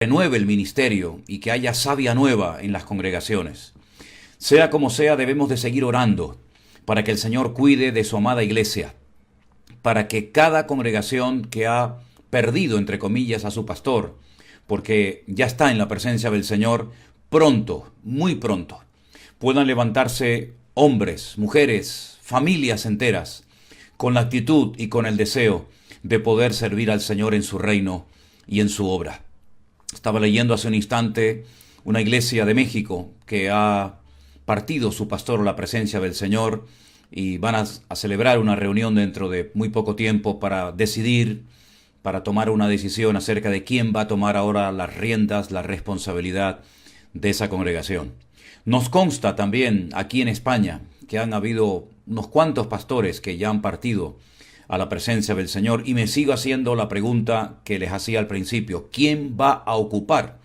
renueve el ministerio y que haya savia nueva en las congregaciones. Sea como sea, debemos de seguir orando para que el Señor cuide de su amada iglesia, para que cada congregación que ha perdido, entre comillas, a su pastor, porque ya está en la presencia del Señor, pronto, muy pronto, puedan levantarse hombres, mujeres, familias enteras, con la actitud y con el deseo de poder servir al Señor en su reino y en su obra. Estaba leyendo hace un instante una iglesia de México que ha partido su pastor a la presencia del Señor y van a celebrar una reunión dentro de muy poco tiempo para decidir, para tomar una decisión acerca de quién va a tomar ahora las riendas, la responsabilidad de esa congregación. Nos consta también aquí en España que han habido unos cuantos pastores que ya han partido a la presencia del Señor, y me sigo haciendo la pregunta que les hacía al principio: ¿quién va a ocupar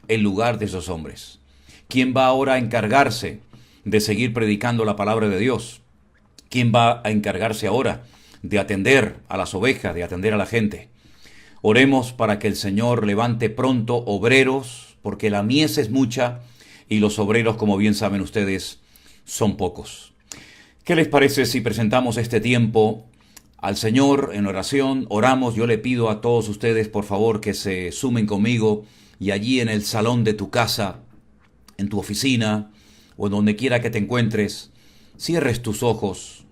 el lugar de esos hombres? ¿Quién va ahora a encargarse de seguir predicando la palabra de Dios? ¿Quién va a encargarse ahora de atender a las ovejas, de atender a la gente? Oremos para que el Señor levante pronto obreros, porque la mies es mucha y los obreros, como bien saben ustedes, son pocos. ¿Qué les parece si presentamos este tiempo al Señor en oración? Oramos. Yo le pido a todos ustedes, por favor, que se sumen conmigo, y allí en el salón de tu casa, en tu oficina o en donde quiera que te encuentres, cierres tus ojos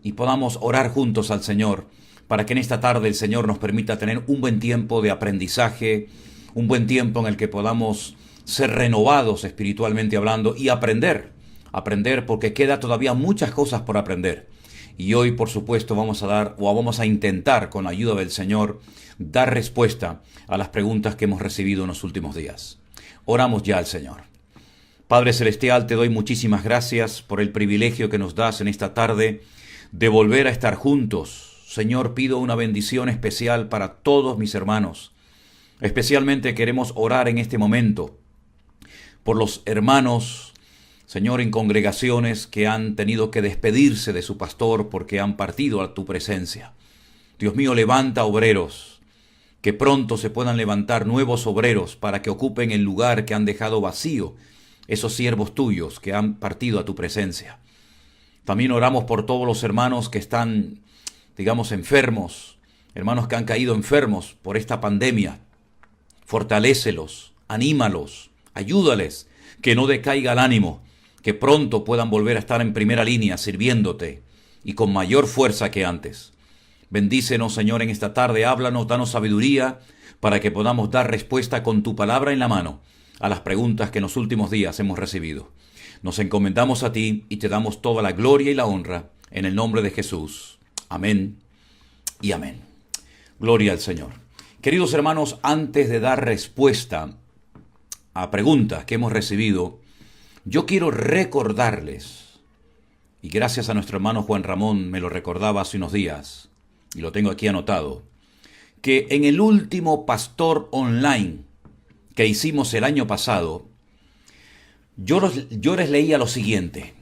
y podamos orar juntos al Señor, para que en esta tarde el Señor nos permita tener un buen tiempo de aprendizaje, un buen tiempo en el que podamos ser renovados espiritualmente hablando y aprender, porque queda todavía muchas cosas por aprender. Y hoy, por supuesto, vamos a intentar, con la ayuda del Señor, dar respuesta a las preguntas que hemos recibido en los últimos días. Oramos ya al Señor. Padre Celestial, te doy muchísimas gracias por el privilegio que nos das en esta tarde de volver a estar juntos. Señor, pido una bendición especial para todos mis hermanos. Especialmente queremos orar en este momento por los hermanos, Señor, en congregaciones que han tenido que despedirse de su pastor porque han partido a tu presencia. Dios mío, levanta obreros, que pronto se puedan levantar nuevos obreros para que ocupen el lugar que han dejado vacío esos siervos tuyos que han partido a tu presencia. También oramos por todos los hermanos que están, enfermos, hermanos que han caído enfermos por esta pandemia. Fortalécelos, anímalos, ayúdales, que no decaiga el ánimo, que pronto puedan volver a estar en primera línea sirviéndote y con mayor fuerza que antes. Bendícenos, Señor, en esta tarde. Háblanos, danos sabiduría para que podamos dar respuesta con tu palabra en la mano a las preguntas que en los últimos días hemos recibido. Nos encomendamos a ti y te damos toda la gloria y la honra en el nombre de Jesús. Amén y amén. Gloria al Señor. Queridos hermanos, antes de dar respuesta a preguntas que hemos recibido, yo quiero recordarles, y gracias a nuestro hermano Juan Ramón me lo recordaba hace unos días, y lo tengo aquí anotado, que en el último Pastor Online que hicimos el año pasado, yo les leía lo siguiente.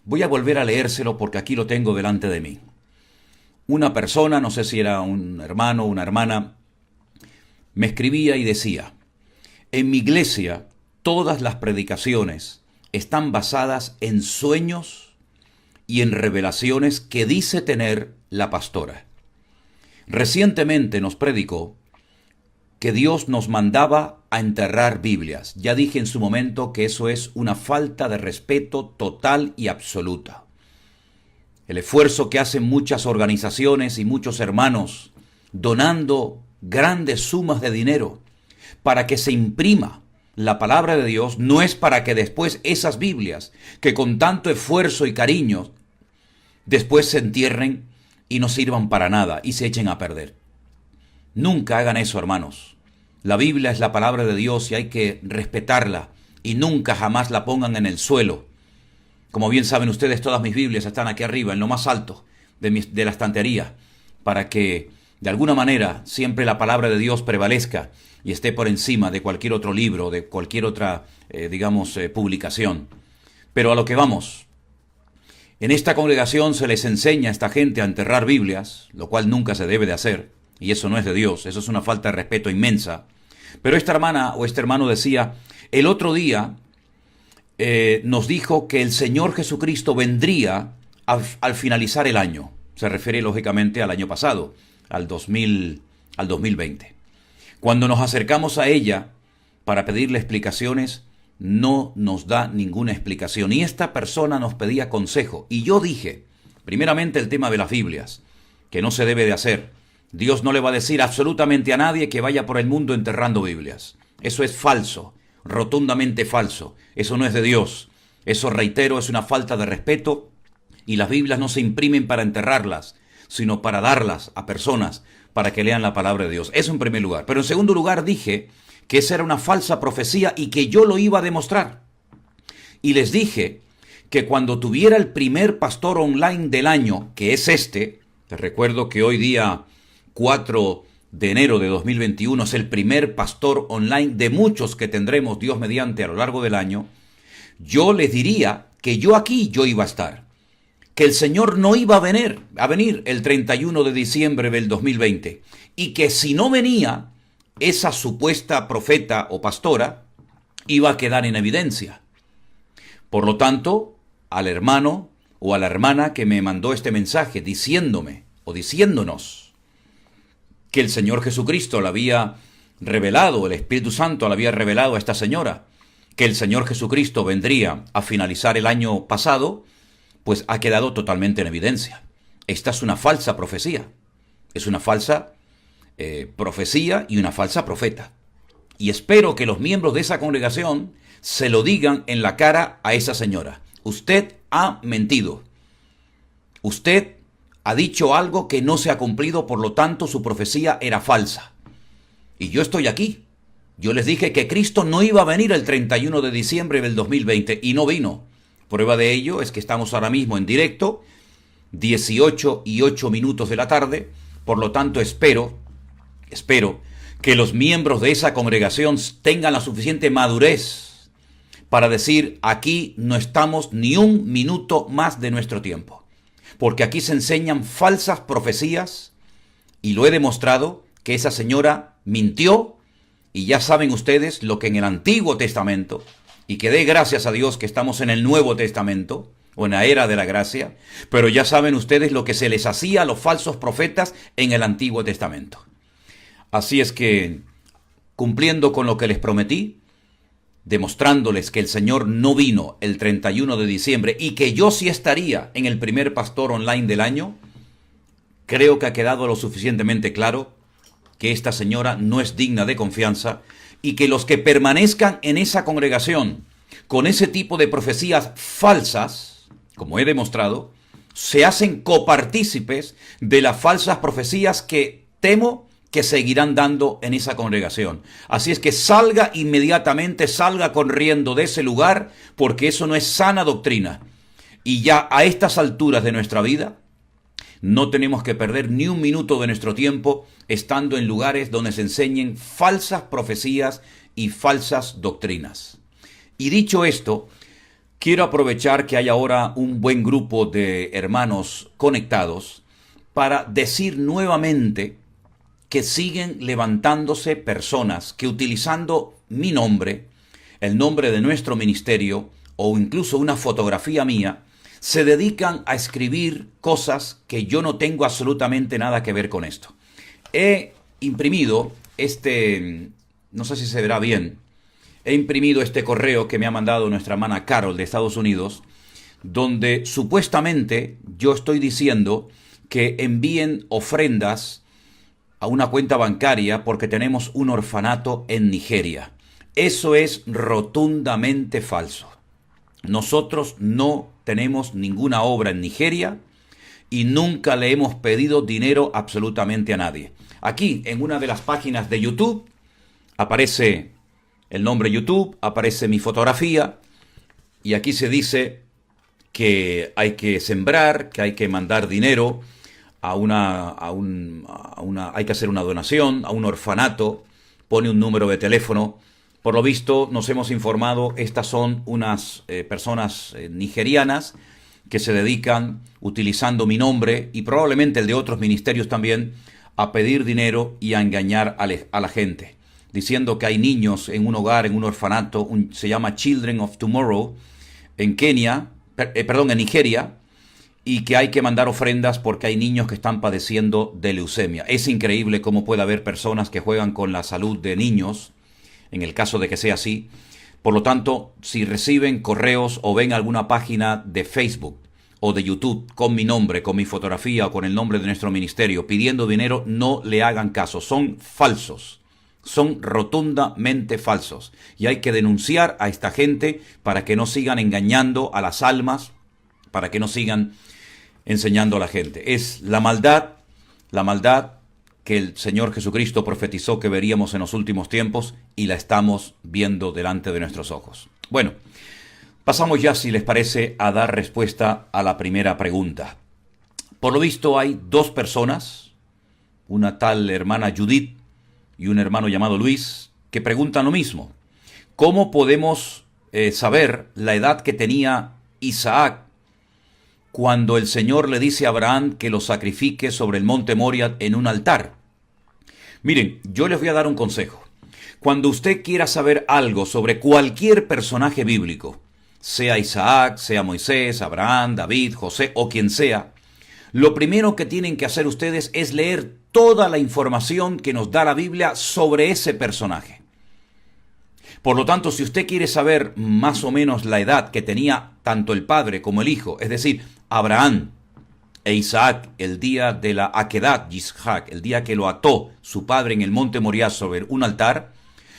Voy a volver a leérselo porque aquí lo tengo delante de mí. Una persona, no sé si era un hermano o una hermana, me escribía y decía: en mi iglesia todas las predicaciones están basadas en sueños y en revelaciones que dice tener la pastora. Recientemente nos predicó que Dios nos mandaba a enterrar Biblias. Ya dije en su momento que eso es una falta de respeto total y absoluta. El esfuerzo que hacen muchas organizaciones y muchos hermanos donando grandes sumas de dinero para que se imprima la palabra de Dios, no es para que después esas Biblias, que con tanto esfuerzo y cariño, después se entierren y no sirvan para nada y se echen a perder. Nunca hagan eso, hermanos. La Biblia es la palabra de Dios y hay que respetarla, y nunca jamás la pongan en el suelo. Como bien saben ustedes, todas mis Biblias están aquí arriba, en lo más alto de la estantería, para que de alguna manera siempre la palabra de Dios prevalezca y esté por encima de cualquier otro libro, de cualquier otra, publicación. Pero a lo que vamos. En esta congregación se les enseña a esta gente a enterrar Biblias, lo cual nunca se debe de hacer, y eso no es de Dios, eso es una falta de respeto inmensa. Pero esta hermana o este hermano decía, el otro día nos dijo que el Señor Jesucristo vendría al finalizar el año. Se refiere lógicamente al año pasado, al 2020. Cuando nos acercamos a ella para pedirle explicaciones, no nos da ninguna explicación. Y esta persona nos pedía consejo. Y yo dije, primeramente el tema de las Biblias, que no se debe de hacer. Dios no le va a decir absolutamente a nadie que vaya por el mundo enterrando Biblias. Eso es falso, rotundamente falso. Eso no es de Dios. Eso, reitero, es una falta de respeto. Y las Biblias no se imprimen para enterrarlas, sino para darlas a personas para que lean la palabra de Dios. Eso en primer lugar. Pero en segundo lugar dije que esa era una falsa profecía y que yo lo iba a demostrar. Y les dije que cuando tuviera el primer pastor online del año, que es este, les recuerdo que hoy día 4 de enero de 2021 es el primer pastor online de muchos que tendremos Dios mediante a lo largo del año, yo les diría que yo iba a estar. Que el Señor no iba a venir el 31 de diciembre del 2020 y que si no venía, esa supuesta profeta o pastora iba a quedar en evidencia. Por lo tanto, al hermano o a la hermana que me mandó este mensaje diciéndome o diciéndonos que el Señor Jesucristo le había revelado, el Espíritu Santo le había revelado a esta señora, que el Señor Jesucristo vendría a finalizar el año pasado, pues ha quedado totalmente en evidencia. Esta es una falsa profecía. Es una falsa profecía y una falsa profeta. Y espero que los miembros de esa congregación se lo digan en la cara a esa señora. Usted ha mentido. Usted ha dicho algo que no se ha cumplido, por lo tanto su profecía era falsa. Y yo estoy aquí. Yo les dije que Cristo no iba a venir el 31 de diciembre del 2020 y no vino. Prueba de ello es que estamos ahora mismo en directo, 18:08 de la tarde, por lo tanto espero que los miembros de esa congregación tengan la suficiente madurez para decir, aquí no estamos ni un minuto más de nuestro tiempo, porque aquí se enseñan falsas profecías y lo he demostrado que esa señora mintió y ya saben ustedes lo que en el Antiguo Testamento, y que dé gracias a Dios que estamos en el Nuevo Testamento, o en la era de la gracia, pero ya saben ustedes lo que se les hacía a los falsos profetas en el Antiguo Testamento. Así es que, cumpliendo con lo que les prometí, demostrándoles que el Señor no vino el 31 de diciembre y que yo sí estaría en el primer pastor online del año, creo que ha quedado lo suficientemente claro que esta señora no es digna de confianza y que los que permanezcan en esa congregación con ese tipo de profecías falsas, como he demostrado, se hacen copartícipes de las falsas profecías que temo que seguirán dando en esa congregación. Así es que salga inmediatamente, salga corriendo de ese lugar, porque eso no es sana doctrina. Y ya a estas alturas de nuestra vida, no tenemos que perder ni un minuto de nuestro tiempo estando en lugares donde se enseñen falsas profecías y falsas doctrinas. Y dicho esto, quiero aprovechar que hay ahora un buen grupo de hermanos conectados para decir nuevamente que siguen levantándose personas que utilizando mi nombre, el nombre de nuestro ministerio o incluso una fotografía mía, se dedican a escribir cosas que yo no tengo absolutamente nada que ver con esto. He imprimido no sé si se verá bien, he imprimido este correo que me ha mandado nuestra hermana Carol de Estados Unidos, donde supuestamente yo estoy diciendo que envíen ofrendas a una cuenta bancaria porque tenemos un orfanato en Nigeria. Eso es rotundamente falso. Nosotros no tenemos ninguna obra en Nigeria y nunca le hemos pedido dinero absolutamente a nadie. Aquí, en una de las páginas de YouTube, aparece el nombre YouTube, aparece mi fotografía y aquí se dice que hay que sembrar, que hay que mandar dinero hay que hacer una donación a un orfanato, pone un número de teléfono. Por lo visto, nos hemos informado, estas son unas personas nigerianas que se dedican, utilizando mi nombre y probablemente el de otros ministerios también, a pedir dinero y a engañar a la gente. diciendo que hay niños en un hogar, en un orfanato, se llama Children of Tomorrow, en Kenia, en Nigeria, y que hay que mandar ofrendas porque hay niños que están padeciendo de leucemia. Es increíble cómo puede haber personas que juegan con la salud de niños, en el caso de que sea así. Por lo tanto, si reciben correos o ven alguna página de Facebook o de YouTube con mi nombre, con mi fotografía o con el nombre de nuestro ministerio pidiendo dinero, no le hagan caso. Son falsos. Son rotundamente falsos. Y hay que denunciar a esta gente para que no sigan engañando a las almas, para que no sigan enseñando a la gente. Es la maldad que el Señor Jesucristo profetizó que veríamos en los últimos tiempos y la estamos viendo delante de nuestros ojos. Bueno, pasamos ya, si les parece, a dar respuesta a la primera pregunta. Por lo visto hay dos personas, una tal hermana Judith y un hermano llamado Luis, que preguntan lo mismo. ¿Cómo podemos saber la edad que tenía Isaac cuando el Señor le dice a Abraham que lo sacrifique sobre el monte Moriah en un altar? Miren, yo les voy a dar un consejo. Cuando usted quiera saber algo sobre cualquier personaje bíblico, sea Isaac, sea Moisés, Abraham, David, José o quien sea, lo primero que tienen que hacer ustedes es leer toda la información que nos da la Biblia sobre ese personaje. Por lo tanto, si usted quiere saber más o menos la edad que tenía tanto el padre como el hijo, es decir, Abraham e Isaac, el día de la Akedat Yitzhak, el día que lo ató su padre en el monte Moriah sobre un altar,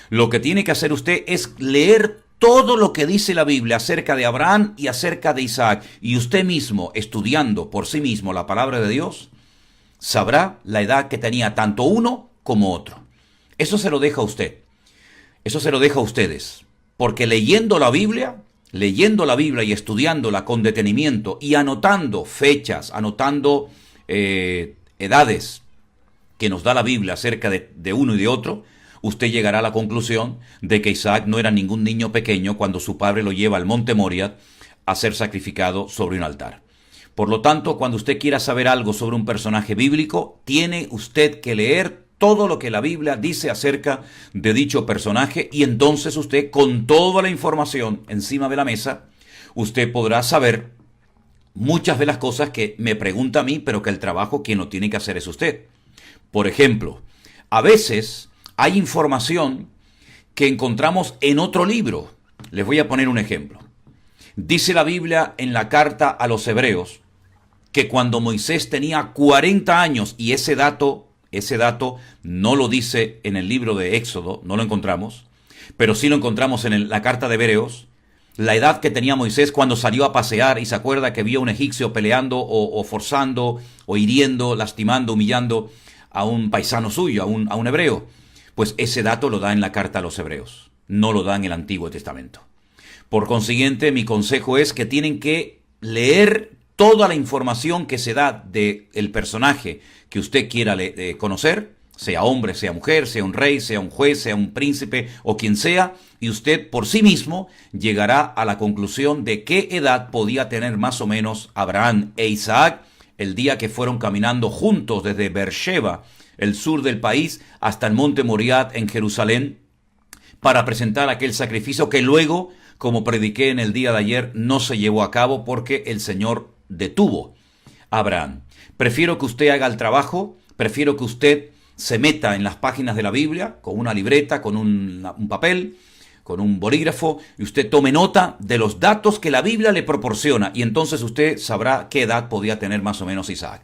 lo que tiene que hacer usted es leer todo lo que dice la Biblia acerca de Abraham y acerca de Isaac, y usted mismo, estudiando por sí mismo la palabra de Dios, sabrá la edad que tenía tanto uno como otro. Eso se lo deja a usted. Eso se lo deja a ustedes. Porque leyendo la Biblia y estudiándola con detenimiento y anotando fechas, anotando edades que nos da la Biblia acerca de uno y de otro, usted llegará a la conclusión de que Isaac no era ningún niño pequeño cuando su padre lo lleva al monte Moriah a ser sacrificado sobre un altar. Por lo tanto, cuando usted quiera saber algo sobre un personaje bíblico, tiene usted que leer todo lo que la Biblia dice acerca de dicho personaje, y entonces usted, con toda la información encima de la mesa, usted podrá saber muchas de las cosas que me pregunta a mí, pero que el trabajo quien lo tiene que hacer es usted. Por ejemplo, a veces hay información que encontramos en otro libro. Les voy a poner un ejemplo. Dice la Biblia en la carta a los Hebreos que cuando Moisés tenía 40 años, y ese dato no lo dice en el libro de Éxodo, no lo encontramos, pero sí lo encontramos en la carta de Hebreos, la edad que tenía Moisés cuando salió a pasear y se acuerda que vio a un egipcio peleando o forzando o hiriendo, lastimando, humillando a un paisano suyo, a un hebreo. Pues ese dato lo da en la carta a los Hebreos, no lo da en el Antiguo Testamento. Por consiguiente, mi consejo es que tienen que leer toda la información que se da del personaje que usted quiera conocer, sea hombre, sea mujer, sea un rey, sea un juez, sea un príncipe o quien sea, y usted por sí mismo llegará a la conclusión de qué edad podía tener más o menos Abraham e Isaac el día que fueron caminando juntos desde Beersheba, el sur del país, hasta el monte Moriah en Jerusalén, para presentar aquel sacrificio que luego, como prediqué en el día de ayer, no se llevó a cabo porque el Señor detuvo a Abraham. Prefiero que usted haga el trabajo, prefiero que usted se meta en las páginas de la Biblia con una libreta, con un papel, con un bolígrafo, y usted tome nota de los datos que la Biblia le proporciona, y entonces usted sabrá qué edad podía tener más o menos Isaac.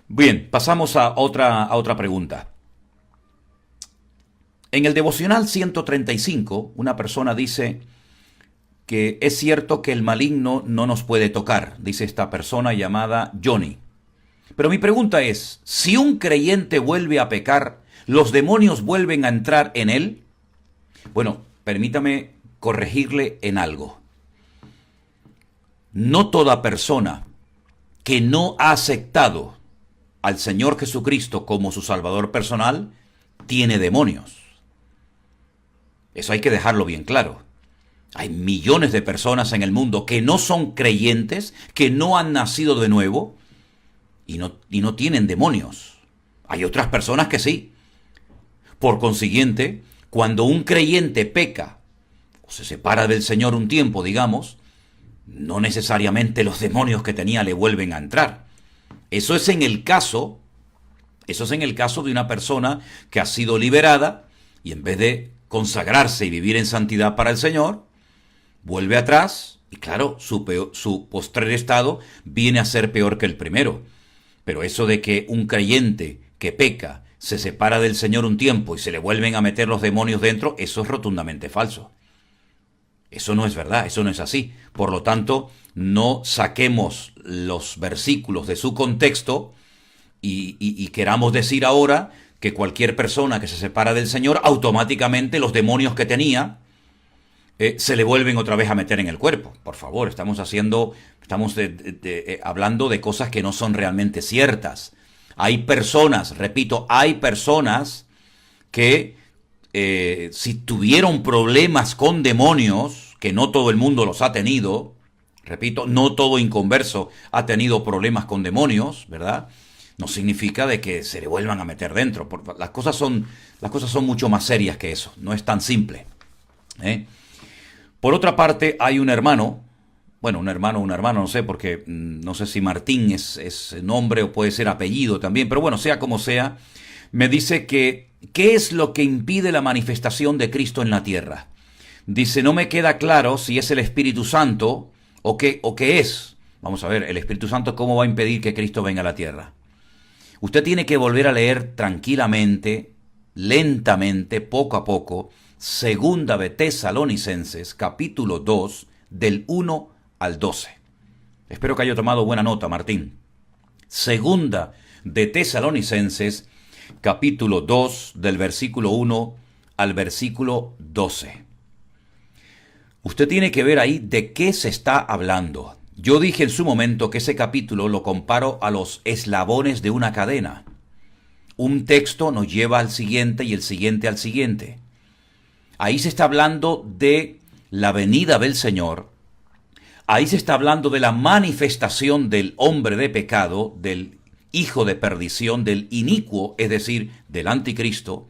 Bien, pasamos a otra pregunta. En el devocional 135, una persona dice que es cierto que el maligno no nos puede tocar, dice esta persona llamada Johnny. Pero mi pregunta es, si un creyente vuelve a pecar, ¿los demonios vuelven a entrar en él? Bueno, permítame corregirle en algo. No toda persona que no ha aceptado al Señor Jesucristo como su Salvador personal tiene demonios. Eso hay que dejarlo bien claro. Hay millones de personas en el mundo que no son creyentes, que no han nacido de nuevo y no tienen demonios. Hay otras personas que sí. Por consiguiente, Cuando un creyente peca o se separa del Señor un tiempo, digamos, no necesariamente los demonios que tenía le vuelven a entrar. Eso es en el caso de una persona que ha sido liberada y en vez de consagrarse y vivir en santidad para el Señor, vuelve atrás y claro, su postrer estado viene a ser peor que el primero. Pero eso de que un creyente que peca se separa del Señor un tiempo y se le vuelven a meter los demonios dentro, eso es rotundamente falso. Eso no es verdad, eso no es así. Por lo tanto, no saquemos los versículos de su contexto y queramos decir ahora que cualquier persona que se separa del Señor, automáticamente los demonios que tenía se le vuelven otra vez a meter en el cuerpo. Por favor, estamos hablando de cosas que no son realmente ciertas. Hay personas, repito, hay personas que si tuvieron problemas con demonios, que no todo el mundo los ha tenido, repito, no todo inconverso ha tenido problemas con demonios, ¿verdad? No significa de que se le vuelvan a meter dentro. Las cosas son mucho más serias que eso, no es tan simple. Por otra parte, hay un hermano, no sé, porque no sé si Martín es nombre o puede ser apellido también, pero bueno, sea como sea, me dice que, ¿qué es lo que impide la manifestación de Cristo en la tierra? Dice, no me queda claro si es el Espíritu Santo o qué es. Vamos a ver, el Espíritu Santo, ¿cómo va a impedir que Cristo venga a la tierra? Usted tiene que volver a leer tranquilamente, lentamente, poco a poco, Segunda de Tesalonicenses, capítulo 2, del 1 al 12. Espero que haya tomado buena nota, Martín. Segunda de Tesalonicenses, capítulo 2, del versículo 1 al versículo 12. Usted tiene que ver ahí de qué se está hablando. Yo dije en su momento que ese capítulo lo comparo a los eslabones de una cadena. Un texto nos lleva al siguiente y el siguiente al siguiente. Ahí se está hablando de la venida del Señor. Ahí se está hablando de la manifestación del hombre de pecado, del hijo de perdición, del inicuo, es decir, del anticristo.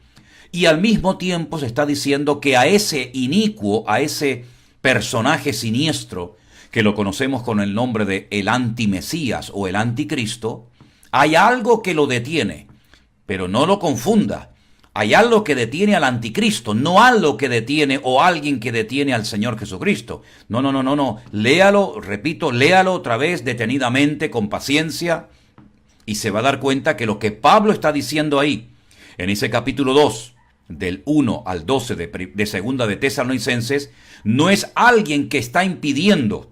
Y al mismo tiempo se está diciendo que a ese inicuo, a ese personaje siniestro, que lo conocemos con el nombre de el antimesías o el anticristo, hay algo que lo detiene. Pero no lo confunda. Hay algo que detiene al anticristo, no algo que detiene o alguien que detiene al Señor Jesucristo. No. Léalo, repito, léalo otra vez detenidamente, con paciencia, y se va a dar cuenta que lo que Pablo está diciendo ahí, en ese capítulo 2, del 1 al 12 de Segunda de Tesalonicenses, no es alguien que está impidiendo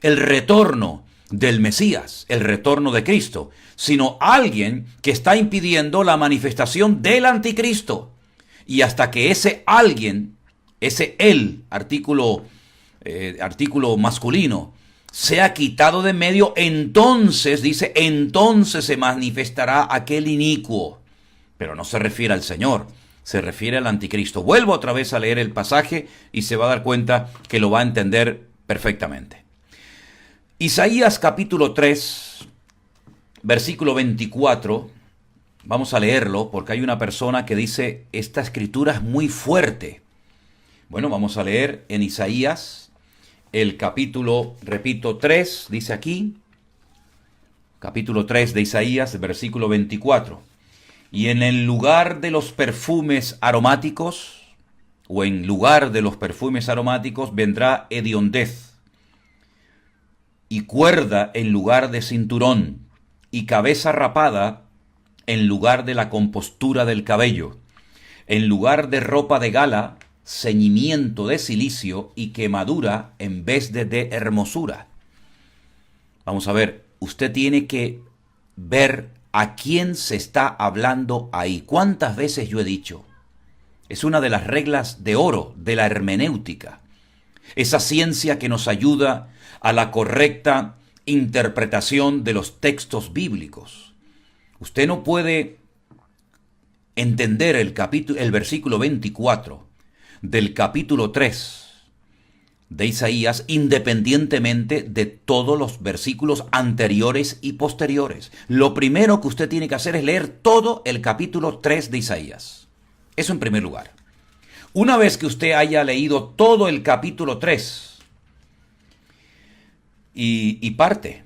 el retorno del Mesías, el retorno de Cristo, sino alguien que está impidiendo la manifestación del anticristo. Y hasta que ese alguien, ese él, artículo masculino, sea quitado de medio, entonces, dice, entonces se manifestará aquel inicuo. Pero no se refiere al Señor, se refiere al anticristo. Vuelvo otra vez a leer el pasaje y se va a dar cuenta que lo va a entender perfectamente. Isaías capítulo 3, versículo 24, vamos a leerlo porque hay una persona que dice, esta escritura es muy fuerte. Bueno, vamos a leer en Isaías el capítulo, repito, 3, dice aquí, capítulo 3 de Isaías, versículo 24. Y en el lugar de los perfumes aromáticos, o en lugar de los perfumes aromáticos, vendrá hediondez, y cuerda en lugar de cinturón, y cabeza rapada en lugar de la compostura del cabello, en lugar de ropa de gala, ceñimiento de cilicio y quemadura en vez de hermosura. Vamos a ver, usted tiene que ver a quién se está hablando ahí. ¿Cuántas veces yo he dicho? Es una de las reglas de oro de la hermenéutica. Esa ciencia que nos ayuda a la correcta interpretación de los textos bíblicos. Usted no puede entender el versículo 24 del capítulo 3 de Isaías independientemente de todos los versículos anteriores y posteriores. Lo primero que usted tiene que hacer es leer todo el capítulo 3 de Isaías. Eso en primer lugar. Una vez que usted haya leído todo el capítulo 3 y parte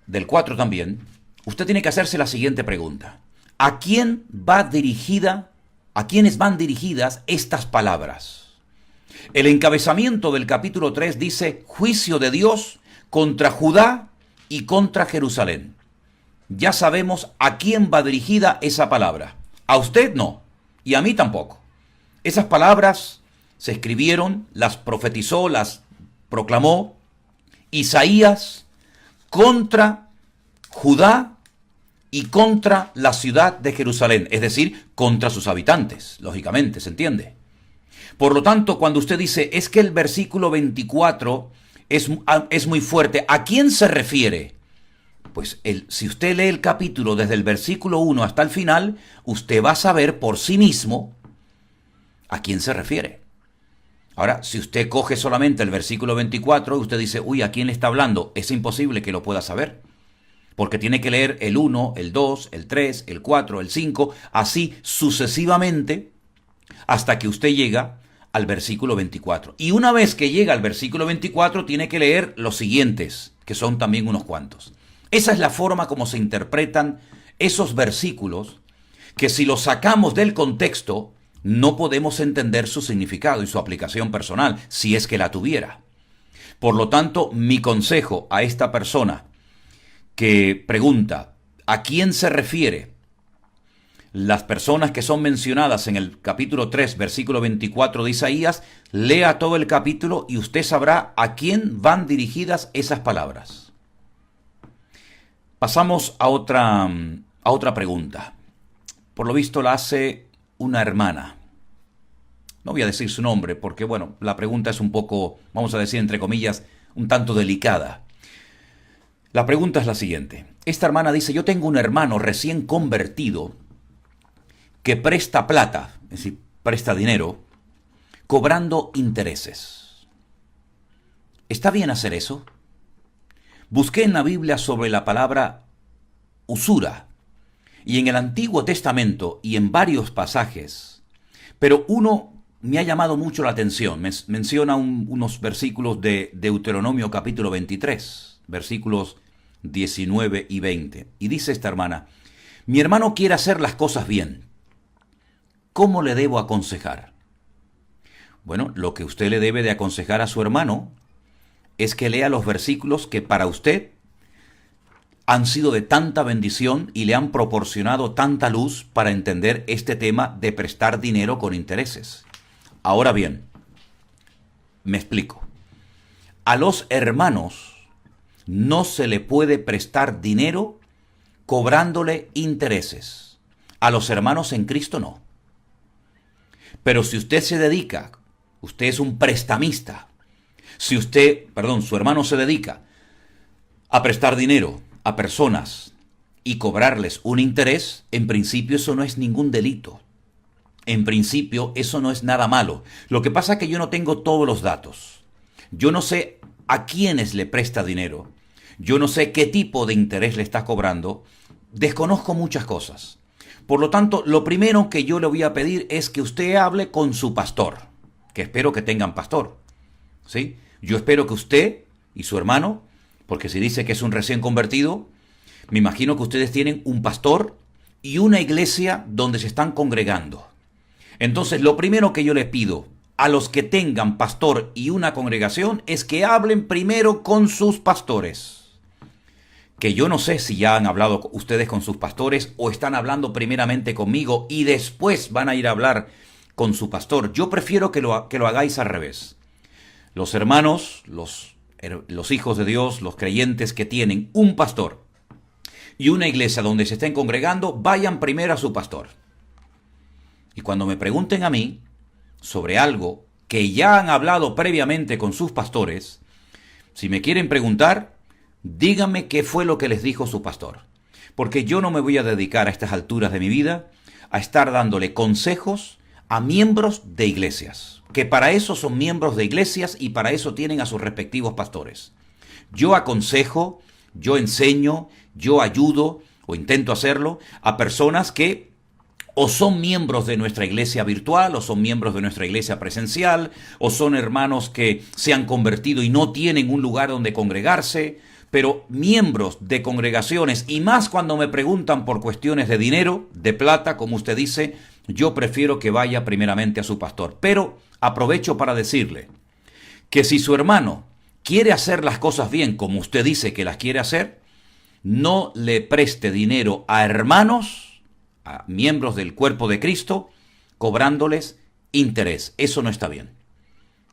del 4 también, usted tiene que hacerse la siguiente pregunta. ¿A quién va dirigida, a quiénes van dirigidas estas palabras? El encabezamiento del capítulo 3 dice: juicio de Dios contra Judá y contra Jerusalén. Ya sabemos a quién va dirigida esa palabra. A usted no, y a mí tampoco. Esas palabras se escribieron, las profetizó, las proclamó Isaías contra Judá y contra la ciudad de Jerusalén, es decir, contra sus habitantes, lógicamente, ¿se entiende? Por lo tanto, cuando usted dice, es que el versículo 24 es muy fuerte, ¿a quién se refiere? Pues si usted lee el capítulo desde el versículo 1 hasta el final, usted va a saber por sí mismo a quién se refiere. Ahora, si usted coge solamente el versículo 24 y usted dice, uy, ¿a quién le está hablando? Es imposible que lo pueda saber, porque tiene que leer el 1, el 2, el 3, el 4, el 5, así sucesivamente, hasta que usted llega al versículo 24. Y una vez que llega al versículo 24, tiene que leer los siguientes, que son también unos cuantos. Esa es la forma como se interpretan esos versículos, que si los sacamos del contexto, no podemos entender su significado y su aplicación personal, si es que la tuviera. Por lo tanto, mi consejo a esta persona que pregunta, ¿a quién se refiere las personas que son mencionadas en el capítulo 3, versículo 24 de Isaías? Lea todo el capítulo y usted sabrá a quién van dirigidas esas palabras. Pasamos a otra pregunta. Por lo visto la hace una hermana. No voy a decir su nombre porque, bueno, la pregunta es un poco, vamos a decir entre comillas, un tanto delicada. La pregunta es la siguiente. Esta hermana dice, yo tengo un hermano recién convertido que presta plata, es decir, presta dinero, cobrando intereses. ¿Está bien hacer eso? Busqué en la Biblia sobre la palabra usura, y en el Antiguo Testamento y en varios pasajes, pero uno me ha llamado mucho la atención. Menciona unos versículos de Deuteronomio capítulo 23, versículos 19 y 20. Y dice esta hermana, mi hermano quiere hacer las cosas bien. ¿Cómo le debo aconsejar? Bueno, lo que usted le debe de aconsejar a su hermano es que lea los versículos que para usted han sido de tanta bendición y le han proporcionado tanta luz para entender este tema de prestar dinero con intereses. Ahora bien, me explico. A los hermanos no se le puede prestar dinero cobrándole intereses. A los hermanos en Cristo no. Pero si usted se dedica, usted es un prestamista, su hermano se dedica a prestar dinero a personas y cobrarles un interés, en principio eso no es ningún delito. En principio eso no es nada malo. Lo que pasa es que yo no tengo todos los datos. Yo no sé a quiénes le presta dinero. Yo no sé qué tipo de interés le está cobrando. Desconozco muchas cosas. Por lo tanto, lo primero que yo le voy a pedir es que usted hable con su pastor, que espero que tengan pastor, ¿sí? Yo espero que usted y su hermano, porque si dice que es un recién convertido, me imagino que ustedes tienen un pastor y una iglesia donde se están congregando. Entonces, lo primero que yo les pido a los que tengan pastor y una congregación es que hablen primero con sus pastores. Que yo no sé si ya han hablado ustedes con sus pastores o están hablando primeramente conmigo y después van a ir a hablar con su pastor. Yo prefiero que lo hagáis al revés. Los hermanos, los hijos de Dios, los creyentes que tienen un pastor y una iglesia donde se estén congregando, vayan primero a su pastor. Y cuando me pregunten a mí sobre algo que ya han hablado previamente con sus pastores, si me quieren preguntar, díganme qué fue lo que les dijo su pastor. Porque yo no me voy a dedicar a estas alturas de mi vida a estar dándole consejos a miembros de iglesias, que para eso son miembros de iglesias y para eso tienen a sus respectivos pastores. Yo aconsejo, yo enseño, yo ayudo o intento hacerlo a personas que o son miembros de nuestra iglesia virtual, o son miembros de nuestra iglesia presencial, o son hermanos que se han convertido y no tienen un lugar donde congregarse, pero miembros de congregaciones, y más cuando me preguntan por cuestiones de dinero, de plata, como usted dice, yo prefiero que vaya primeramente a su pastor. Pero aprovecho para decirle que si su hermano quiere hacer las cosas bien como usted dice que las quiere hacer, no le preste dinero a hermanos, a miembros del cuerpo de Cristo, cobrándoles interés. Eso no está bien.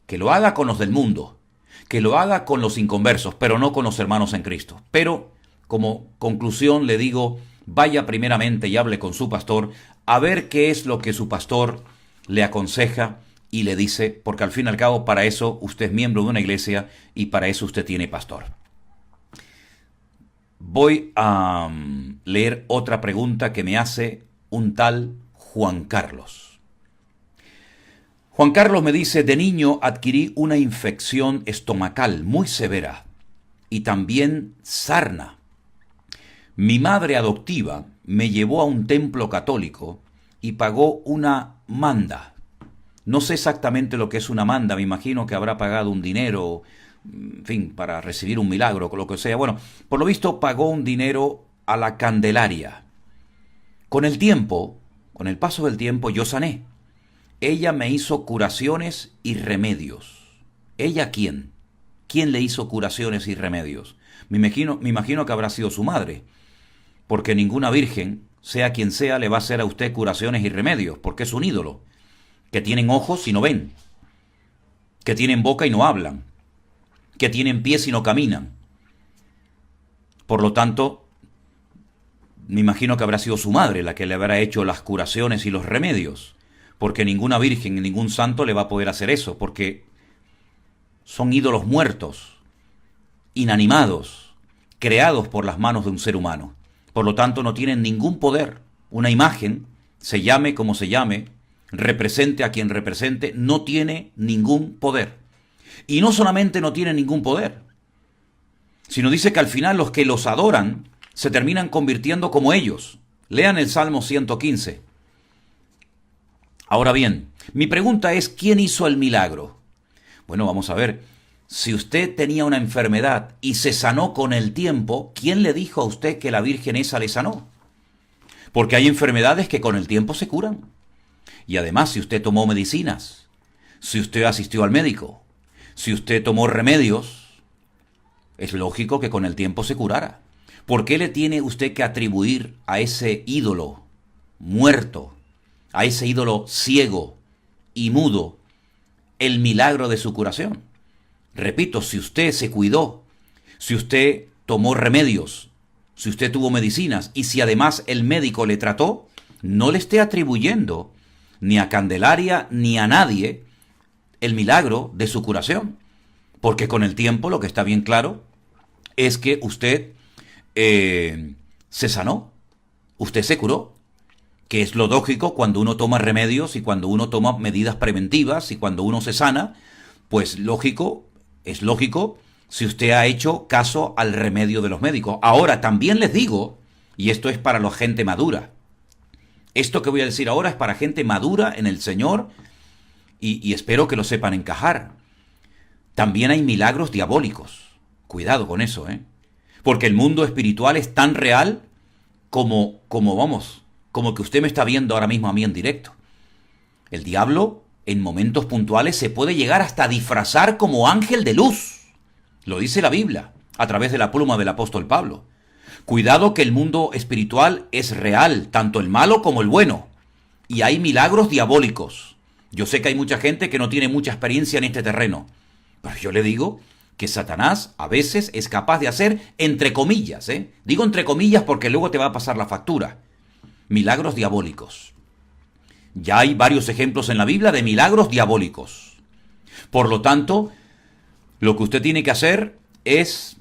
Que lo haga con los del mundo, que lo haga con los inconversos, pero no con los hermanos en Cristo. Pero, como conclusión, le digo, vaya primeramente y hable con su pastor, a ver qué es lo que su pastor le aconseja y le dice, porque al fin y al cabo, para eso usted es miembro de una iglesia y para eso usted tiene pastor. Voy a leer otra pregunta que me hace un tal Juan Carlos. Juan Carlos me dice, de niño adquirí una infección estomacal muy severa y también sarna. Mi madre adoptiva me llevó a un templo católico y pagó una manda. No sé exactamente lo que es una manda, me imagino que habrá pagado un dinero, en fin, para recibir un milagro, o lo que sea. Bueno, por lo visto pagó un dinero a la Candelaria. Con el tiempo, con el paso del tiempo, yo sané. Ella me hizo curaciones y remedios. ¿Ella quién? ¿Quién le hizo curaciones y remedios? Me imagino que habrá sido su madre, porque ninguna virgen, sea quien sea, le va a hacer a usted curaciones y remedios, porque es un ídolo, que tienen ojos y no ven, que tienen boca y no hablan, que tienen pies y no caminan. Por lo tanto, me imagino que habrá sido su madre la que le habrá hecho las curaciones y los remedios, porque ninguna virgen, ningún santo le va a poder hacer eso, porque son ídolos muertos, inanimados, creados por las manos de un ser humano. Por lo tanto, no tienen ningún poder. Una imagen, se llame como se llame, represente a quien represente, no tiene ningún poder. Y no solamente no tiene ningún poder, sino dice que al final los que los adoran se terminan convirtiendo como ellos. Lean el Salmo 115. Ahora bien, mi pregunta es, ¿quién hizo el milagro? Bueno, vamos a ver. Si usted tenía una enfermedad y se sanó con el tiempo, ¿quién le dijo a usted que la Virgen esa le sanó? Porque hay enfermedades que con el tiempo se curan. Y además, si usted tomó medicinas, si usted asistió al médico, si usted tomó remedios, es lógico que con el tiempo se curara. ¿Por qué le tiene usted que atribuir a ese ídolo muerto, a ese ídolo ciego y mudo, el milagro de su curación? Repito, si usted se cuidó, si usted tomó remedios, si usted tuvo medicinas y si además el médico le trató, no le esté atribuyendo ni a Candelaria ni a nadie el milagro de su curación. Porque con el tiempo lo que está bien claro es que usted se sanó, usted se curó, que es lo lógico cuando uno toma remedios y cuando uno toma medidas preventivas y cuando uno se sana, pues es lógico si usted ha hecho caso al remedio de los médicos. Ahora, también les digo, y esto es para la gente madura, esto que voy a decir ahora es para gente madura en el Señor y espero que lo sepan encajar. También hay milagros diabólicos. Cuidado con eso, ¿eh? Porque el mundo espiritual es tan real como que usted me está viendo ahora mismo a mí en directo. El diablo, en momentos puntuales, se puede llegar hasta disfrazar como ángel de luz. Lo dice la Biblia, a través de la pluma del apóstol Pablo. Cuidado que el mundo espiritual es real, tanto el malo como el bueno. Y hay milagros diabólicos. Yo sé que hay mucha gente que no tiene mucha experiencia en este terreno. Pero yo le digo que Satanás a veces es capaz de hacer, entre comillas, digo entre comillas porque luego te va a pasar la factura, milagros diabólicos. Ya hay varios ejemplos en la Biblia de milagros diabólicos. Por lo tanto, lo que usted tiene que hacer es,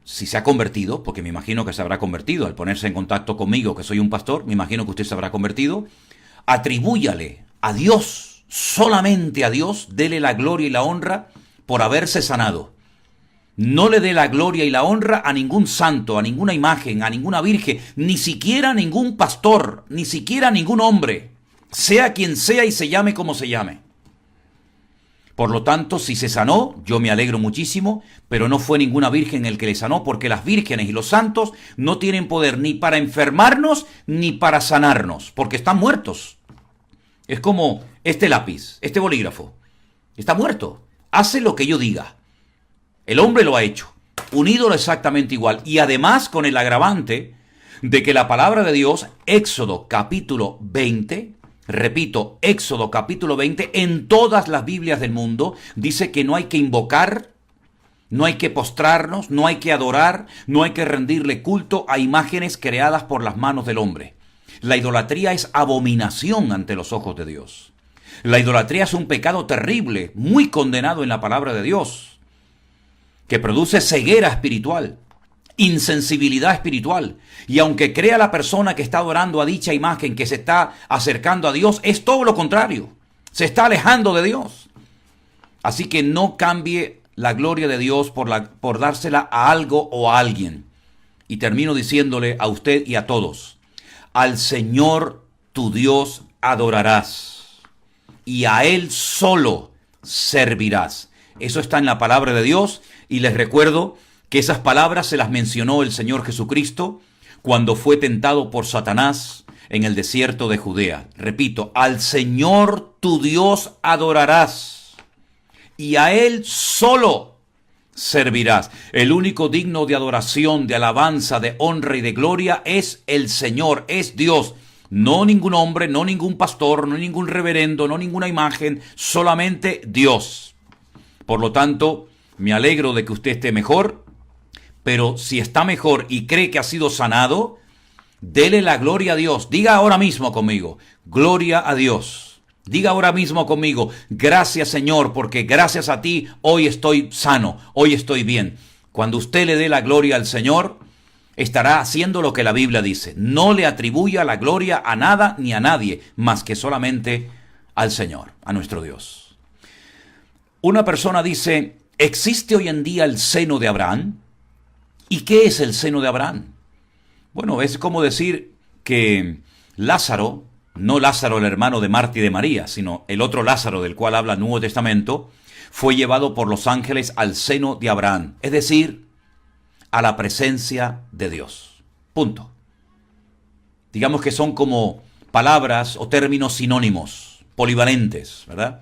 si se ha convertido, porque me imagino que se habrá convertido al ponerse en contacto conmigo, que soy un pastor, me imagino que usted se habrá convertido, atribúyale a Dios, solamente a Dios, dele la gloria y la honra por haberse sanado. No le dé la gloria y la honra a ningún santo, a ninguna imagen, a ninguna virgen, ni siquiera a ningún pastor, ni siquiera a ningún hombre, sea quien sea y se llame como se llame. Por lo tanto, si se sanó, yo me alegro muchísimo, pero no fue ninguna virgen el que le sanó, porque las vírgenes y los santos no tienen poder ni para enfermarnos ni para sanarnos, porque están muertos. Es como este lápiz, este bolígrafo, está muerto, hace lo que yo diga. El hombre lo ha hecho, un ídolo exactamente igual, y además con el agravante de que la palabra de Dios, Éxodo capítulo 20, repito, Éxodo capítulo 20, en todas las Biblias del mundo, dice que no hay que invocar, no hay que postrarnos, no hay que adorar, no hay que rendirle culto a imágenes creadas por las manos del hombre. La idolatría es abominación ante los ojos de Dios. La idolatría es un pecado terrible, muy condenado en la palabra de Dios, que produce ceguera espiritual, insensibilidad espiritual. Y aunque crea la persona que está adorando a dicha imagen que se está acercando a Dios, es todo lo contrario. Se está alejando de Dios. Así que no cambie la gloria de Dios por dársela a algo o a alguien. Y termino diciéndole a usted y a todos: al Señor tu Dios adorarás, y a Él solo servirás. Eso está en la palabra de Dios, y les recuerdo que esas palabras se las mencionó el Señor Jesucristo cuando fue tentado por Satanás en el desierto de Judea. Repito, al Señor tu Dios adorarás, y a Él solo servirás. El único digno de adoración, de alabanza, de honra y de gloria es el Señor, es Dios. No ningún hombre, no ningún pastor, no ningún reverendo, no ninguna imagen, solamente Dios. Por lo tanto, me alegro de que usted esté mejor, pero si está mejor y cree que ha sido sanado, dele la gloria a Dios. Diga ahora mismo conmigo: gloria a Dios. Diga ahora mismo conmigo: gracias, Señor, porque gracias a ti hoy estoy sano, hoy estoy bien. Cuando usted le dé la gloria al Señor, estará haciendo lo que la Biblia dice: no le atribuya la gloria a nada ni a nadie, más que solamente al Señor, a nuestro Dios. Una persona dice: ¿existe hoy en día el seno de Abraham? ¿Y qué es el seno de Abraham? Bueno, es como decir que Lázaro, no Lázaro el hermano de Marta y de María, sino el otro Lázaro del cual habla el Nuevo Testamento, fue llevado por los ángeles al seno de Abraham, es decir, a la presencia de Dios. Punto. Digamos que son como palabras o términos sinónimos, polivalentes, ¿verdad?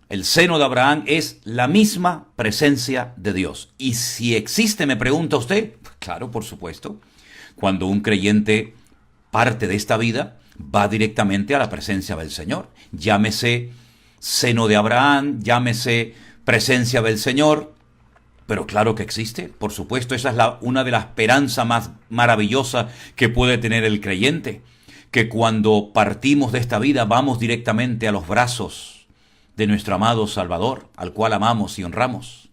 El seno de Abraham es la misma presencia de Dios. Y si existe, me pregunta usted, claro, por supuesto. Cuando un creyente parte de esta vida, va directamente a la presencia del Señor. Llámese seno de Abraham, llámese presencia del Señor, pero claro que existe, por supuesto. Esa es una de las esperanzas más maravillosas que puede tener el creyente, que cuando partimos de esta vida vamos directamente a los brazos de nuestro amado Salvador, al cual amamos y honramos.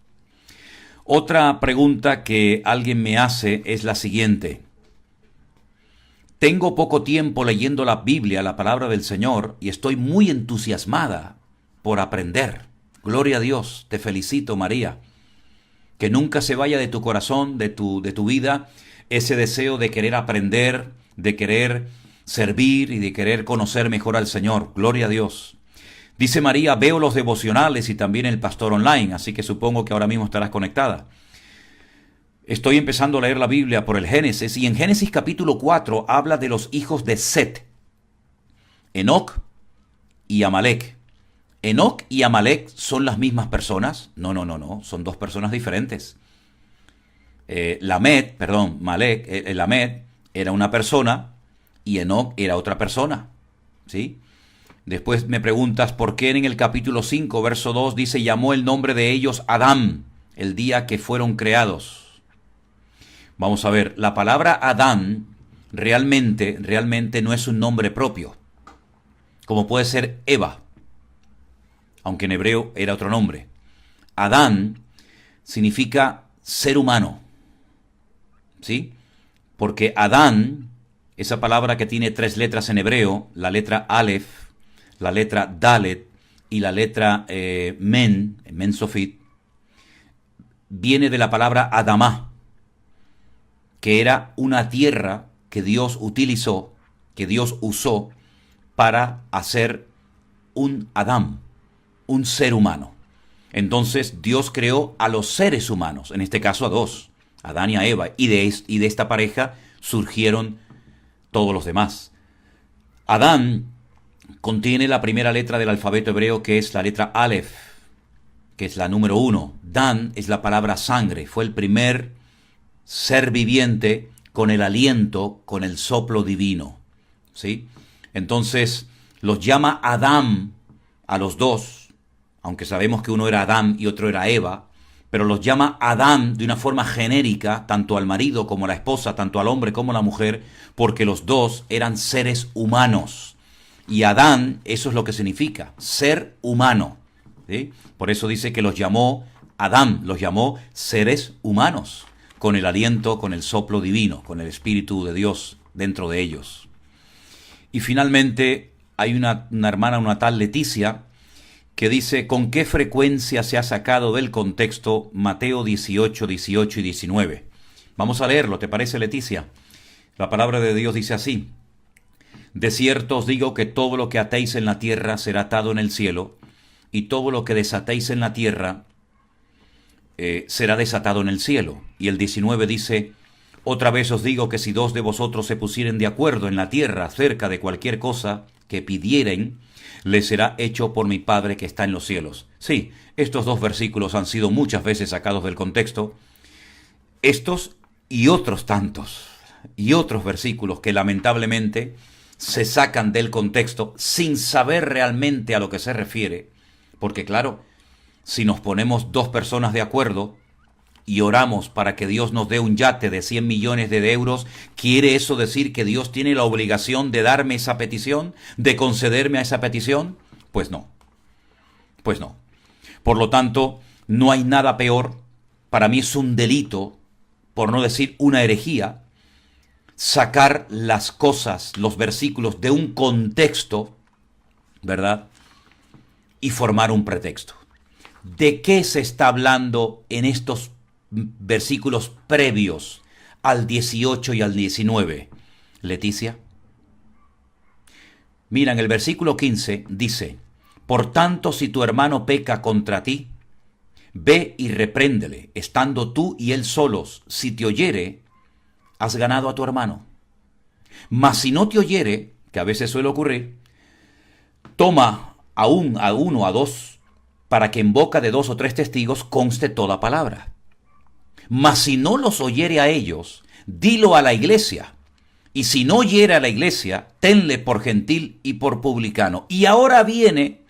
Otra pregunta que alguien me hace es la siguiente: tengo poco tiempo leyendo la Biblia, la palabra del Señor, y estoy muy entusiasmada por aprender. Gloria a Dios, te felicito, María. Que nunca se vaya de tu corazón, de tu vida, ese deseo de querer aprender, de querer servir y de querer conocer mejor al Señor. Gloria a Dios. Dice María: veo los devocionales y también el pastor online, así que supongo que ahora mismo estarás conectada. Estoy empezando a leer la Biblia por el Génesis, y en Génesis capítulo 4 habla de los hijos de Set, Enoc y Amalek. ¿Enoc y Amalek son las mismas personas? No, son dos personas diferentes. Lamed era una persona y Enoc era otra persona, ¿sí? Después me preguntas por qué en el capítulo 5, verso 2 dice: llamó el nombre de ellos Adán, el día que fueron creados. Vamos a ver, la palabra Adán realmente no es un nombre propio, como puede ser Eva, aunque en hebreo era otro nombre. Adán significa ser humano, ¿sí? Porque Adán, esa palabra que tiene 3 letras en hebreo, la letra Aleph, la letra Dalet y la letra Men Sofit, viene de la palabra Adamá, que era una tierra que Dios utilizó, que Dios usó para hacer un Adán, un ser humano. Entonces Dios creó a los seres humanos, en este caso a dos, a Adán y a Eva, y de esta pareja surgieron todos los demás. Adán contiene la primera letra del alfabeto hebreo, que es la letra Aleph, que es la número 1. Dan es la palabra sangre, fue el primer ser viviente con el aliento, con el soplo divino, ¿sí? Entonces los llama Adán a los dos, aunque sabemos que uno era Adán y otro era Eva, pero los llama Adán de una forma genérica, tanto al marido como a la esposa, tanto al hombre como a la mujer, porque los dos eran seres humanos. Y Adán, eso es lo que significa, ser humano, ¿sí? Por eso dice que los llamó Adán, los llamó seres humanos, con el aliento, con el soplo divino, con el Espíritu de Dios dentro de ellos. Y finalmente hay una hermana, una tal Leticia, que dice: ¿con qué frecuencia se ha sacado del contexto Mateo 18, 18 y 19? Vamos a leerlo, ¿te parece, Leticia? La palabra de Dios dice así: de cierto os digo que todo lo que atéis en la tierra será atado en el cielo, y todo lo que desatéis en la tierra será desatado en el cielo. Y el 19 dice: otra vez os digo que si dos de vosotros se pusieren de acuerdo en la tierra acerca de cualquier cosa que pidieren, les será hecho por mi Padre que está en los cielos. Sí, estos dos versículos han sido muchas veces sacados del contexto. Estos y otros tantos, y otros versículos que lamentablemente se sacan del contexto sin saber realmente a lo que se refiere. Porque claro, si nos ponemos dos personas de acuerdo y oramos para que Dios nos dé un yate de 100 millones de euros, ¿quiere eso decir que Dios tiene la obligación de darme esa petición, de concederme a esa petición? Pues no. Pues no. Por lo tanto, no hay nada peor, para mí es un delito, por no decir una herejía, sacar las cosas, los versículos de un contexto, ¿verdad? Y formar un pretexto. ¿De qué se está hablando en estos versículos previos al 18 y al 19, Leticia? Mira, en el versículo 15 dice: por tanto, si tu hermano peca contra ti, ve y repréndele, estando tú y él solos. Si te oyere, has ganado a tu hermano. Mas si no te oyere, que a veces suele ocurrir, toma a uno, a dos, para que en boca de 2 o 3 testigos conste toda palabra. Mas si no los oyere a ellos, dilo a la iglesia. Y si no oyere a la iglesia, tenle por gentil y por publicano. Y ahora viene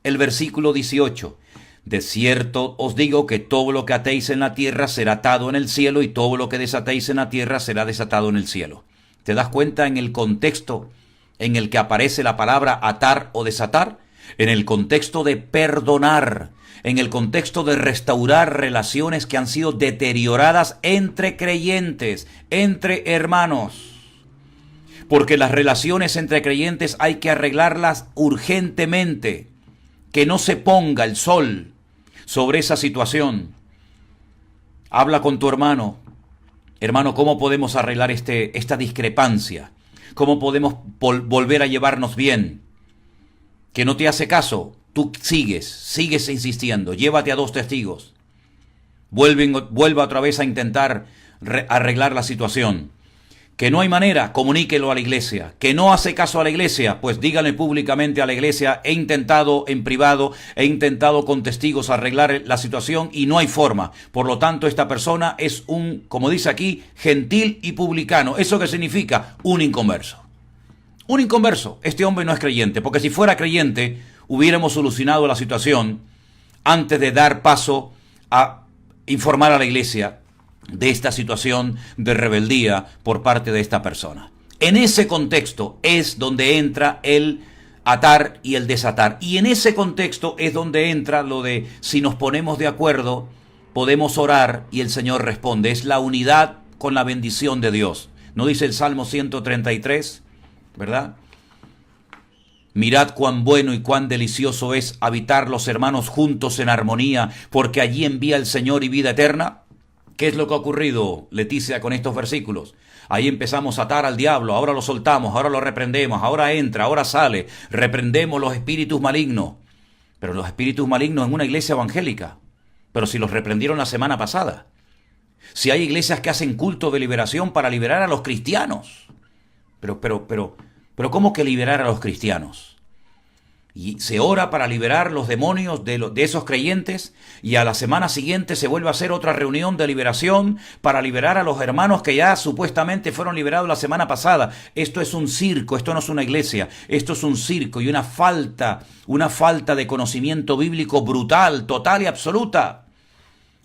el versículo 18. De cierto os digo que todo lo que atéis en la tierra será atado en el cielo, y todo lo que desatéis en la tierra será desatado en el cielo. ¿Te das cuenta en el contexto en el que aparece la palabra atar o desatar? En el contexto de perdonar, en el contexto de restaurar relaciones que han sido deterioradas entre creyentes, entre hermanos. Porque las relaciones entre creyentes hay que arreglarlas urgentemente. Que no se ponga el sol sobre esa situación. Habla con tu hermano. Hermano, ¿cómo podemos arreglar esta discrepancia? ¿Cómo podemos volver a llevarnos bien? Que no te hace caso, tú sigues insistiendo, llévate a 2 testigos. Vuelva otra vez a intentar arreglar la situación. Que no hay manera, comuníquelo a la iglesia. Que no hace caso a la iglesia, pues díganle públicamente a la iglesia: he intentado en privado, he intentado con testigos arreglar la situación y no hay forma. Por lo tanto, esta persona es como dice aquí, gentil y publicano. ¿Eso qué significa? Un inconverso. Un inconverso. Este hombre no es creyente, porque si fuera creyente, hubiéramos solucionado la situación antes de dar paso a informar a la iglesia de esta situación de rebeldía por parte de esta persona. En ese contexto es donde entra el atar y el desatar. Y en ese contexto es donde entra lo de si nos ponemos de acuerdo, podemos orar y el Señor responde. Es la unidad con la bendición de Dios. ¿No dice el Salmo 133? ¿Verdad? Mirad cuán bueno y cuán delicioso es habitar los hermanos juntos en armonía, porque allí envía el Señor y vida eterna. ¿Qué es lo que ha ocurrido, Leticia, con estos versículos? Ahí empezamos a atar al diablo, ahora lo soltamos, ahora lo reprendemos, ahora entra, ahora sale, reprendemos los espíritus malignos. Pero los espíritus malignos en una iglesia evangélica, pero si los reprendieron la semana pasada. Si hay iglesias que hacen culto de liberación para liberar a los cristianos. Pero, ¿cómo que liberar a los cristianos? Y se ora para liberar los demonios de esos creyentes, y a la semana siguiente se vuelve a hacer otra reunión de liberación para liberar a los hermanos que ya supuestamente fueron liberados la semana pasada. Esto es un circo, esto no es una iglesia, esto es un circo y una falta de conocimiento bíblico brutal, total y absoluta.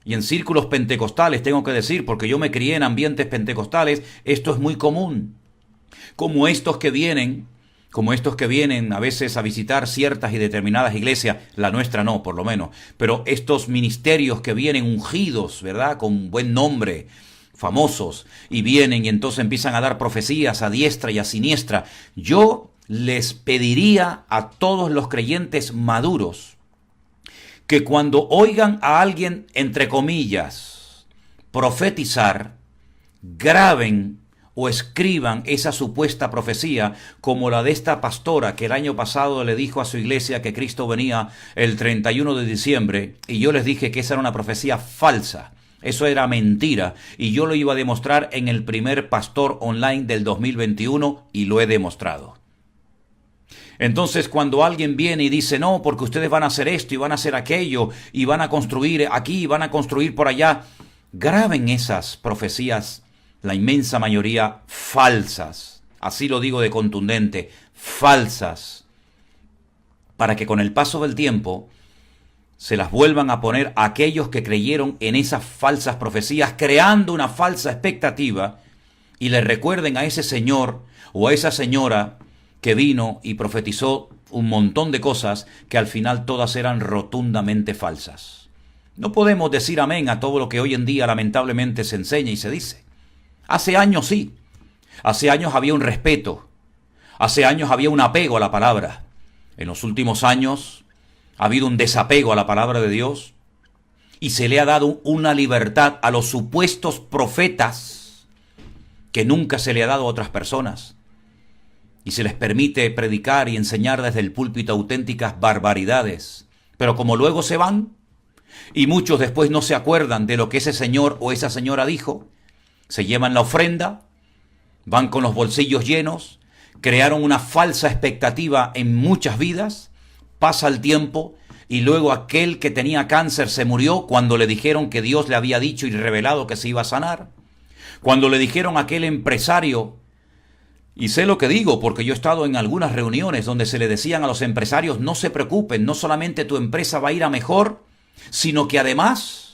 Y en círculos pentecostales, tengo que decir, porque yo me crié en ambientes pentecostales, esto es muy común. Como estos que vienen a veces a visitar ciertas y determinadas iglesias, la nuestra no, por lo menos, pero estos ministerios que vienen ungidos, ¿verdad?, con buen nombre, famosos, y vienen y entonces empiezan a dar profecías a diestra y a siniestra. Yo les pediría a todos los creyentes maduros que cuando oigan a alguien, entre comillas, profetizar, graben o escriban esa supuesta profecía, como la de esta pastora que el año pasado le dijo a su iglesia que Cristo venía el 31 de diciembre, y yo les dije que esa era una profecía falsa, eso era mentira, y yo lo iba a demostrar en el primer Pastor Online del 2021, y lo he demostrado. Entonces, cuando alguien viene y dice, no, porque ustedes van a hacer esto y van a hacer aquello, y van a construir aquí y van a construir por allá, graben esas profecías, la inmensa mayoría falsas, así lo digo de contundente, falsas, para que con el paso del tiempo se las vuelvan a poner a aquellos que creyeron en esas falsas profecías, creando una falsa expectativa, y le recuerden a ese señor o a esa señora que vino y profetizó un montón de cosas que al final todas eran rotundamente falsas. No podemos decir amén a todo lo que hoy en día lamentablemente se enseña y se dice. Hace años sí, hace años había un respeto, hace años había un apego a la palabra. En los últimos años ha habido un desapego a la palabra de Dios y se le ha dado una libertad a los supuestos profetas que nunca se le ha dado a otras personas. Y se les permite predicar y enseñar desde el púlpito auténticas barbaridades. Pero como luego se van y muchos después no se acuerdan de lo que ese señor o esa señora dijo, se llevan la ofrenda, van con los bolsillos llenos, crearon una falsa expectativa en muchas vidas, pasa el tiempo y luego aquel que tenía cáncer se murió cuando le dijeron que Dios le había dicho y revelado que se iba a sanar. Cuando le dijeron a aquel empresario, y sé lo que digo porque yo he estado en algunas reuniones donde se le decían a los empresarios, no se preocupen, no solamente tu empresa va a ir a mejor, sino que además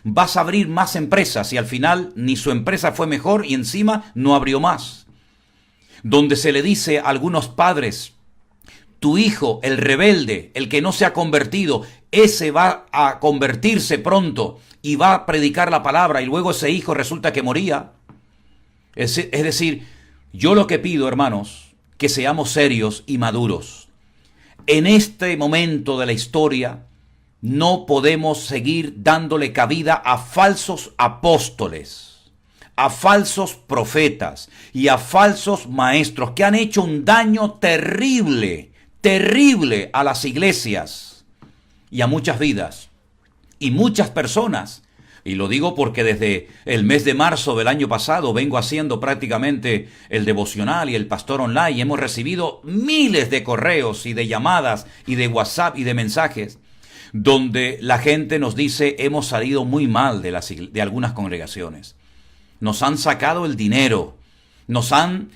vas a abrir más empresas, y al final ni su empresa fue mejor y encima no abrió más. Donde se le dice a algunos padres, tu hijo, el rebelde, el que no se ha convertido, ese va a convertirse pronto y va a predicar la palabra, y luego ese hijo resulta que moría. Es decir, yo lo que pido, hermanos, que seamos serios y maduros. En este momento de la historia, no podemos seguir dándole cabida a falsos apóstoles, a falsos profetas y a falsos maestros que han hecho un daño terrible, terrible a las iglesias y a muchas vidas y muchas personas. Y lo digo porque desde el mes de marzo del año pasado vengo haciendo prácticamente el devocional y el pastor online, y hemos recibido miles de correos y de llamadas y de WhatsApp y de mensajes donde la gente nos dice, hemos salido muy mal de algunas congregaciones. Nos han sacado el dinero, nos han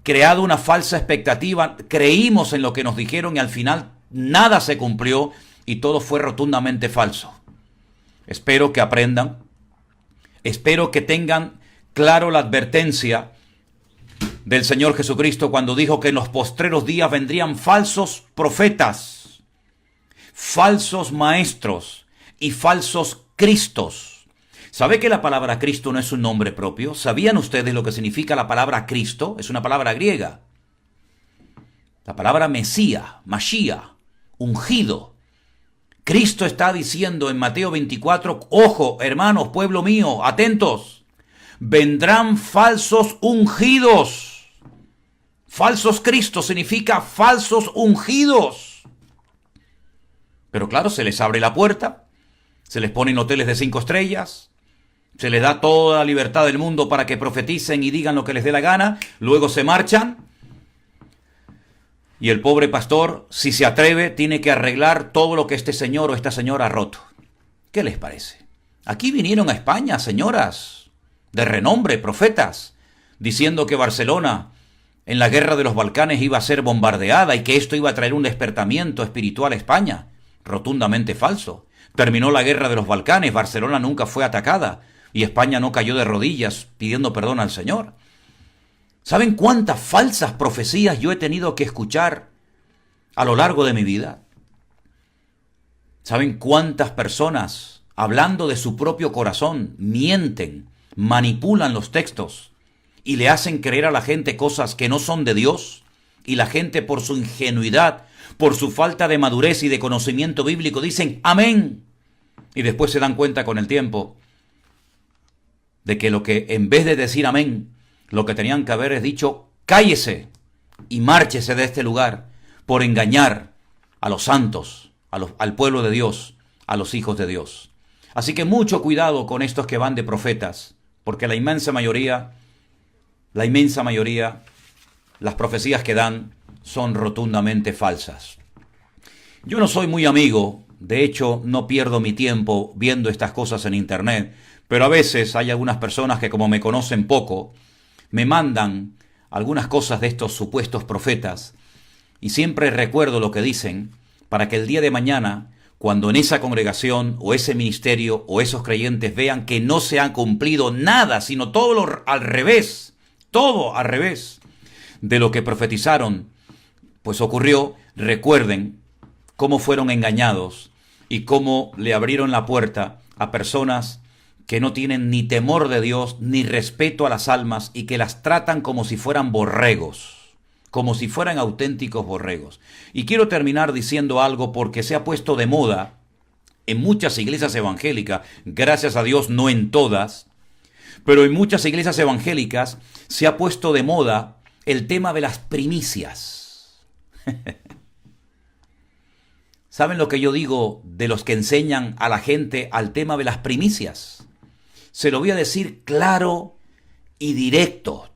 creado una falsa expectativa, creímos en lo que nos dijeron y al final nada se cumplió y todo fue rotundamente falso. Espero que aprendan, espero que tengan claro la advertencia del Señor Jesucristo cuando dijo que en los postreros días vendrían falsos profetas, falsos maestros y falsos cristos. ¿Sabe que la palabra Cristo no es un nombre propio? ¿Sabían ustedes lo que significa la palabra Cristo? Es una palabra griega. La palabra Mesías, Mashiach, ungido. Cristo está diciendo en Mateo 24, ojo, hermanos, pueblo mío, atentos, vendrán falsos ungidos. Falsos Cristos significa falsos ungidos. Pero claro, se les abre la puerta, se les ponen hoteles de 5 estrellas, se les da toda la libertad del mundo para que profeticen y digan lo que les dé la gana, luego se marchan. Y el pobre pastor, si se atreve, tiene que arreglar todo lo que este señor o esta señora ha roto. ¿Qué les parece? Aquí vinieron a España señoras de renombre, profetas, diciendo que Barcelona en la guerra de los Balcanes iba a ser bombardeada y que esto iba a traer un despertamiento espiritual a España. Rotundamente falso. Terminó la guerra de los Balcanes, Barcelona nunca fue atacada y España no cayó de rodillas pidiendo perdón al Señor. ¿Saben cuántas falsas profecías yo he tenido que escuchar a lo largo de mi vida? ¿Saben cuántas personas, hablando de su propio corazón, mienten, manipulan los textos y le hacen creer a la gente cosas que no son de Dios? Y la gente, por su ingenuidad, por su falta de madurez y de conocimiento bíblico, dicen amén. Y después se dan cuenta con el tiempo de que lo que en vez de decir amén, lo que tenían que haber es dicho, cállese y márchese de este lugar por engañar a los santos, al pueblo de Dios, a los hijos de Dios. Así que mucho cuidado con estos que van de profetas, porque la inmensa mayoría, las profecías que dan son rotundamente falsas. Yo no soy muy amigo, de hecho no pierdo mi tiempo viendo estas cosas en internet, pero a veces hay algunas personas que como me conocen poco, me mandan algunas cosas de estos supuestos profetas y siempre recuerdo lo que dicen para que el día de mañana, cuando en esa congregación o ese ministerio o esos creyentes vean que no se ha cumplido nada, sino todo al revés de lo que profetizaron, pues ocurrió, recuerden cómo fueron engañados y cómo le abrieron la puerta a personas que no tienen ni temor de Dios, ni respeto a las almas, y que las tratan como si fueran borregos, como si fueran auténticos borregos. Y quiero terminar diciendo algo porque se ha puesto de moda en muchas iglesias evangélicas, gracias a Dios no en todas, pero en muchas iglesias evangélicas se ha puesto de moda el tema de las primicias. ¿Saben lo que yo digo de los que enseñan a la gente al tema de las primicias? Se lo voy a decir claro y directo.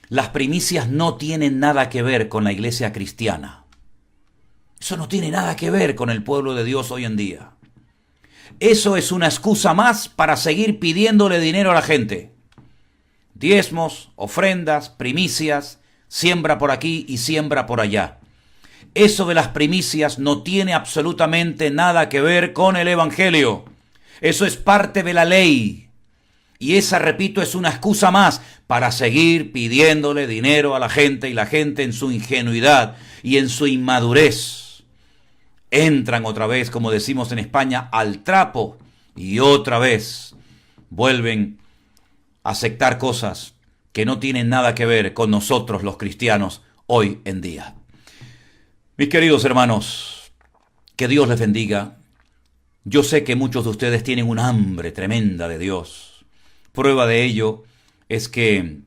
Las primicias no tienen nada que ver con la iglesia cristiana. Eso no tiene nada que ver con el pueblo de Dios hoy en día. Eso es una excusa más para seguir pidiéndole dinero a la gente. Diezmos, ofrendas, primicias, siembra por aquí y siembra por allá. Eso de las primicias no tiene absolutamente nada que ver con el evangelio. Eso es parte de la ley. Y esa, repito, es una excusa más para seguir pidiéndole dinero a la gente, y la gente en su ingenuidad y en su inmadurez entran otra vez, como decimos en España, al trapo y otra vez vuelven a aceptar cosas que no tienen nada que ver con nosotros los cristianos hoy en día. Mis queridos hermanos, que Dios les bendiga. Yo sé que muchos de ustedes tienen un hambre tremenda de Dios. Prueba de ello es que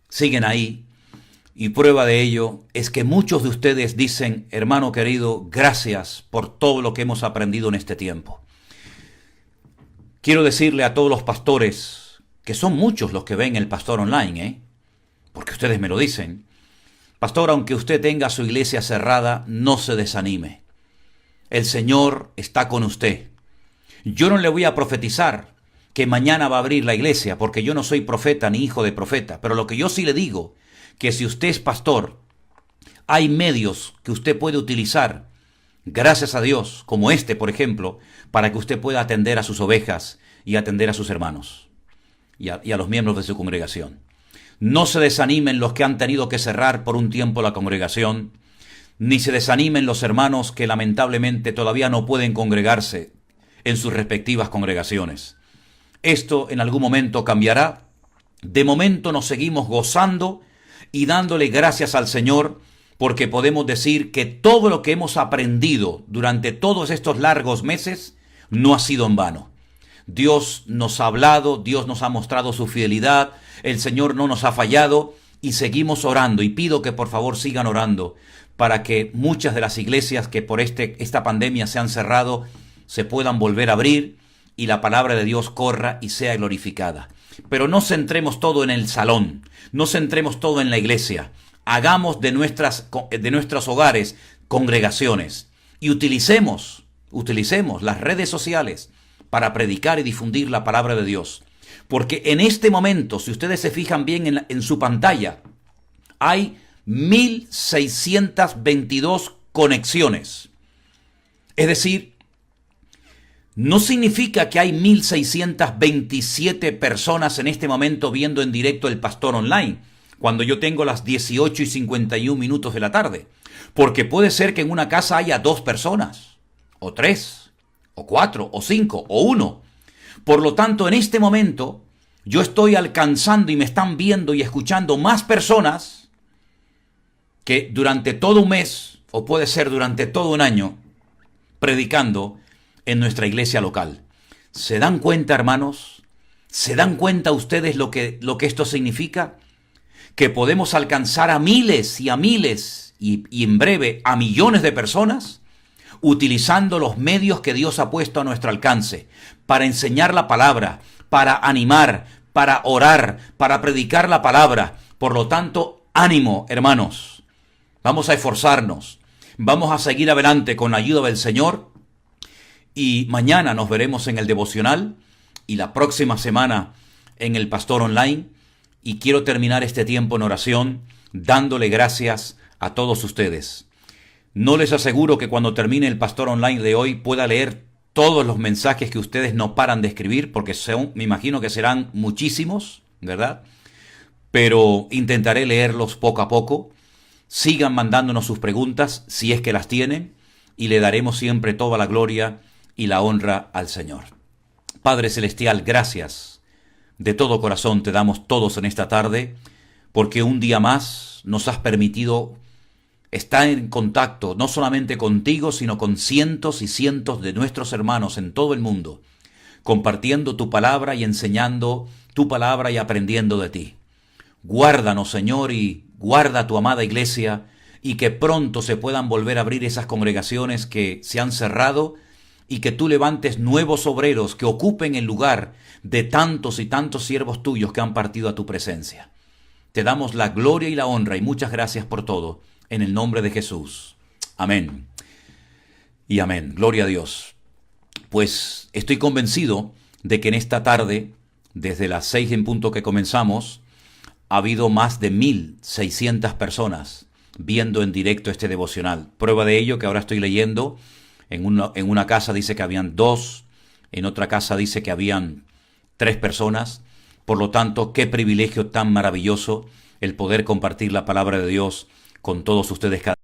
siguen ahí, y prueba de ello es que muchos de ustedes dicen, hermano querido, gracias por todo lo que hemos aprendido en este tiempo. Quiero decirle a todos los pastores, que son muchos los que ven el Pastor Online, porque ustedes me lo dicen, pastor, aunque usted tenga su iglesia cerrada, no se desanime. El Señor está con usted. Yo no le voy a profetizar que mañana va a abrir la iglesia, porque yo no soy profeta ni hijo de profeta. Pero lo que yo sí le digo, que si usted es pastor, hay medios que usted puede utilizar, gracias a Dios, como este, por ejemplo, para que usted pueda atender a sus ovejas y atender a sus hermanos y a los miembros de su congregación. No se desanimen los que han tenido que cerrar por un tiempo la congregación, ni se desanimen los hermanos que lamentablemente todavía no pueden congregarse en sus respectivas congregaciones. Esto en algún momento cambiará. De momento nos seguimos gozando y dándole gracias al Señor porque podemos decir que todo lo que hemos aprendido durante todos estos largos meses no ha sido en vano. Dios nos ha hablado, Dios nos ha mostrado su fidelidad, el Señor no nos ha fallado y seguimos orando. Y pido que por favor sigan orando para que muchas de las iglesias que por esta pandemia se han cerrado se puedan volver a abrir y la palabra de Dios corra y sea glorificada. Pero no centremos todo en el salón, no centremos todo en la iglesia. Hagamos de nuestros hogares congregaciones y utilicemos las redes sociales para predicar y difundir la palabra de Dios. Porque en este momento, si ustedes se fijan bien en su pantalla, hay 1.622 conexiones. Es decir, no significa que hay 1.627 personas en este momento viendo en directo el Pastor Online, cuando yo tengo las 18:51 de la tarde. Porque puede ser que en una casa haya 2 personas, o 3, o 4, o 5, o 1. Por lo tanto, en este momento, yo estoy alcanzando y me están viendo y escuchando más personas que durante todo un mes, o puede ser durante todo un año, predicando en nuestra iglesia local. ¿Se dan cuenta, hermanos? ¿Se dan cuenta ustedes lo que esto significa? Que podemos alcanzar a miles y en breve a millones de personas utilizando los medios que Dios ha puesto a nuestro alcance para enseñar la palabra, para animar, para orar, para predicar la palabra. Por lo tanto, ánimo, hermanos. Vamos a esforzarnos. Vamos a seguir adelante con la ayuda del Señor. Y mañana nos veremos en el devocional y la próxima semana en el Pastor Online. Y quiero terminar este tiempo en oración dándole gracias a todos ustedes. No les aseguro que cuando termine el Pastor Online de hoy pueda leer todos los mensajes que ustedes no paran de escribir, porque me imagino que serán muchísimos, ¿verdad? Pero intentaré leerlos poco a poco. Sigan mandándonos sus preguntas si es que las tienen y le daremos siempre toda la gloria y la honra al Señor. Padre Celestial, gracias. De todo corazón te damos todos en esta tarde, porque un día más nos has permitido estar en contacto no solamente contigo, sino con cientos y cientos de nuestros hermanos en todo el mundo, compartiendo tu palabra y enseñando tu palabra y aprendiendo de ti. Guárdanos, Señor, y guarda tu amada iglesia, y que pronto se puedan volver a abrir esas congregaciones que se han cerrado, y que tú levantes nuevos obreros que ocupen el lugar de tantos y tantos siervos tuyos que han partido a tu presencia. Te damos la gloria y la honra y muchas gracias por todo, en el nombre de Jesús. Amén. Y amén. Gloria a Dios. Pues estoy convencido de que en esta tarde, desde las 6 en punto que comenzamos, ha habido más de 1.600 personas viendo en directo este devocional. Prueba de ello que ahora estoy leyendo. En una casa dice que habían 2, en otra casa dice que habían 3 personas. Por lo tanto, qué privilegio tan maravilloso el poder compartir la palabra de Dios con todos ustedes cada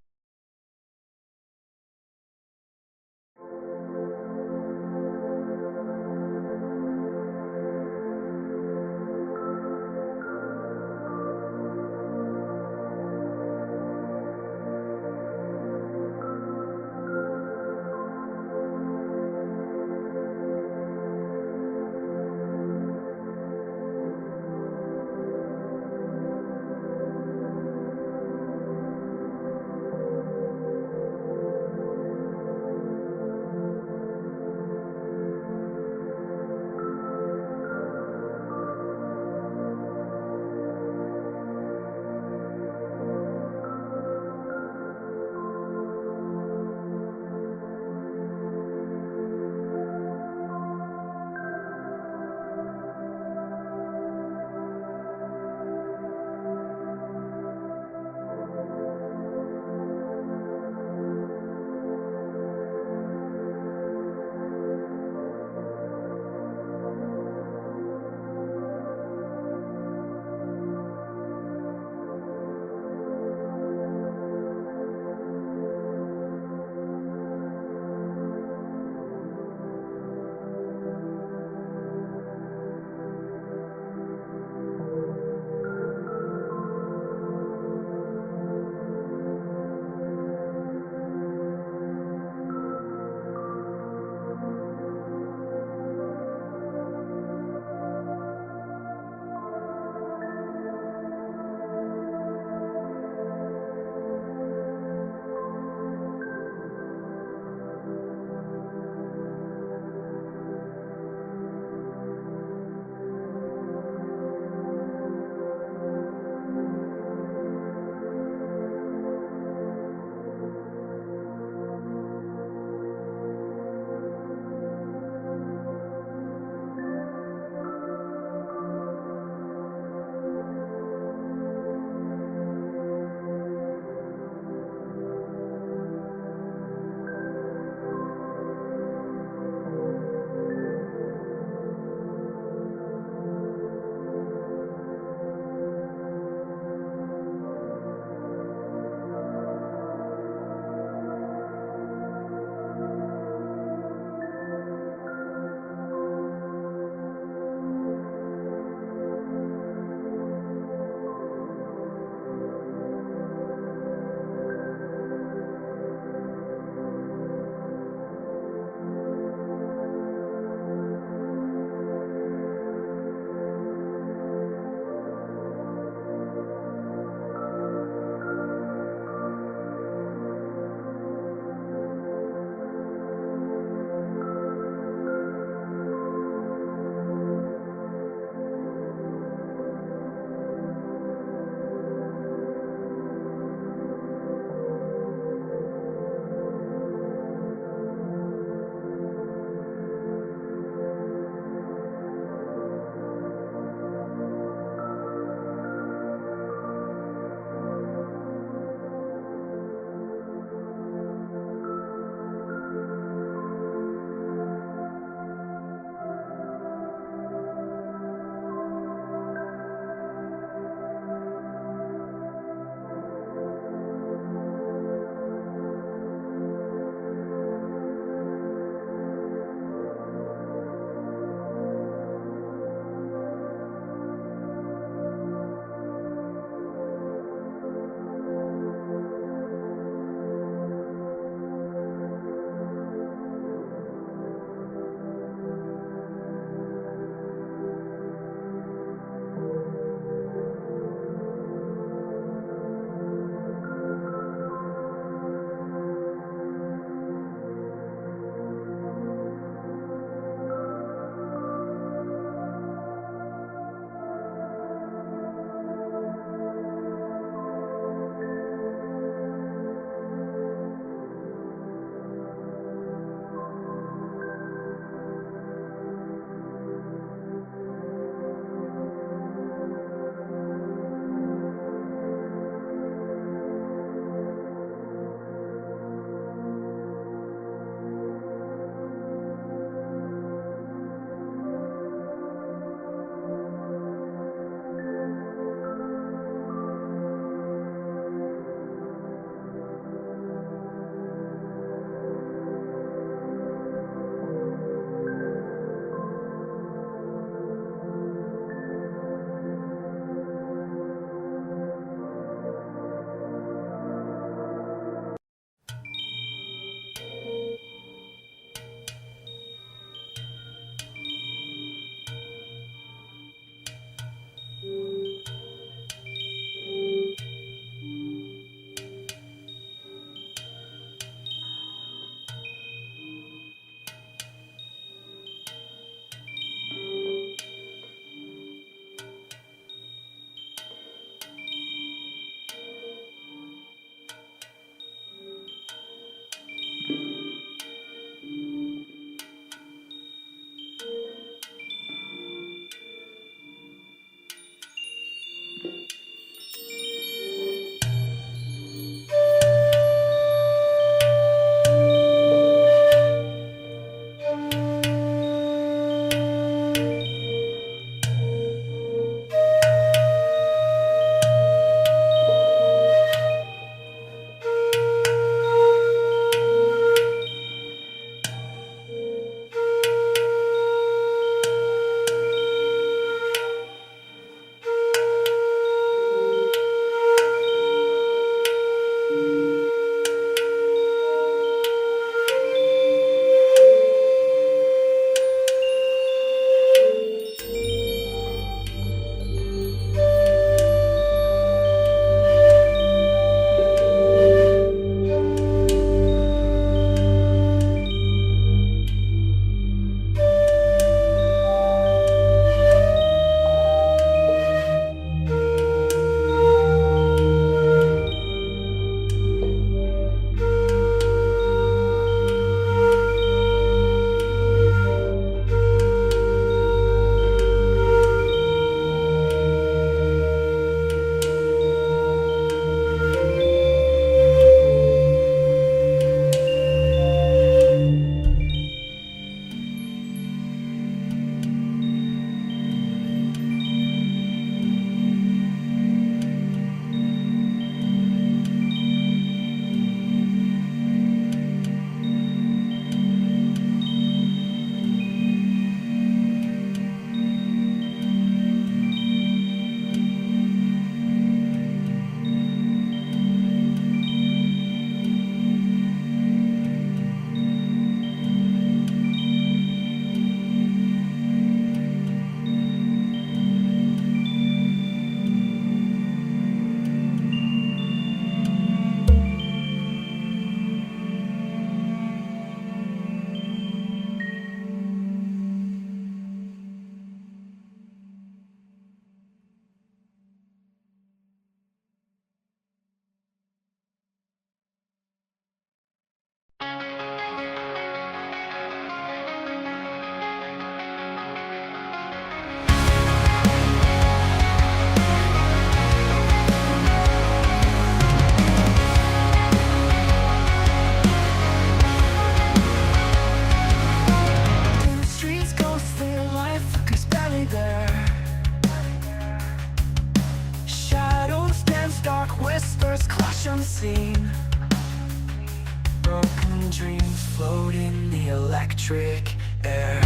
electric air.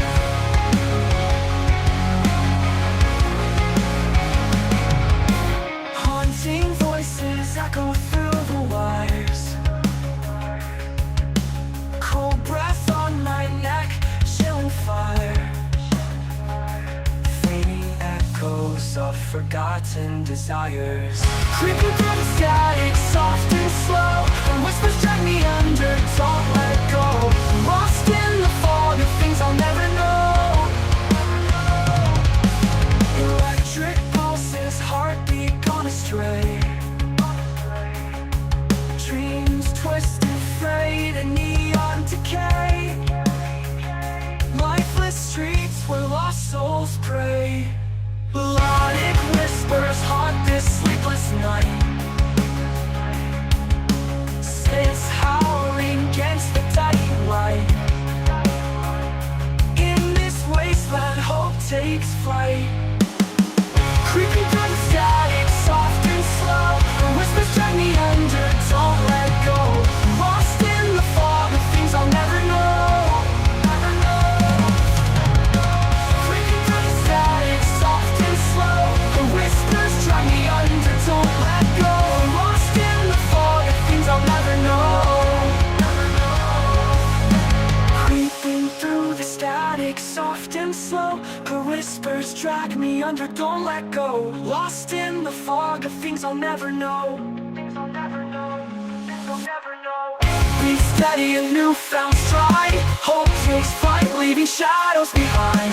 Haunting voices echo through the wires. Cold breath on my neck, chilling fire. Fading echoes of forgotten desires. Creeping through the static, soft and slow. And whispers drag me under, don't let go. Lost in the fog of things I'll never know. Electric pulses, heartbeat gone astray. Dreams twist and frayed, and neon decay. Lifeless streets where lost souls pray. Melodic whispers haunt this sleepless night. Saints howling against the dying light. In this wasteland, hope takes flight. Creeping through the static, soft and slow. The whispers drag me under, don't let go. Lost in the fog of things I'll never know. Never know. Creeping through the static, soft and slow. The whispers drag me under, don't let go. Lost in the fog of things I'll never know. Never know. Creeping through the static, soft and slow. Her whispers drag me under, don't let go. Lost in the fog of things I'll never know. Things I'll never know. Things I'll never know. Be steady, a newfound stride. Hope takes flight, leaving shadows behind.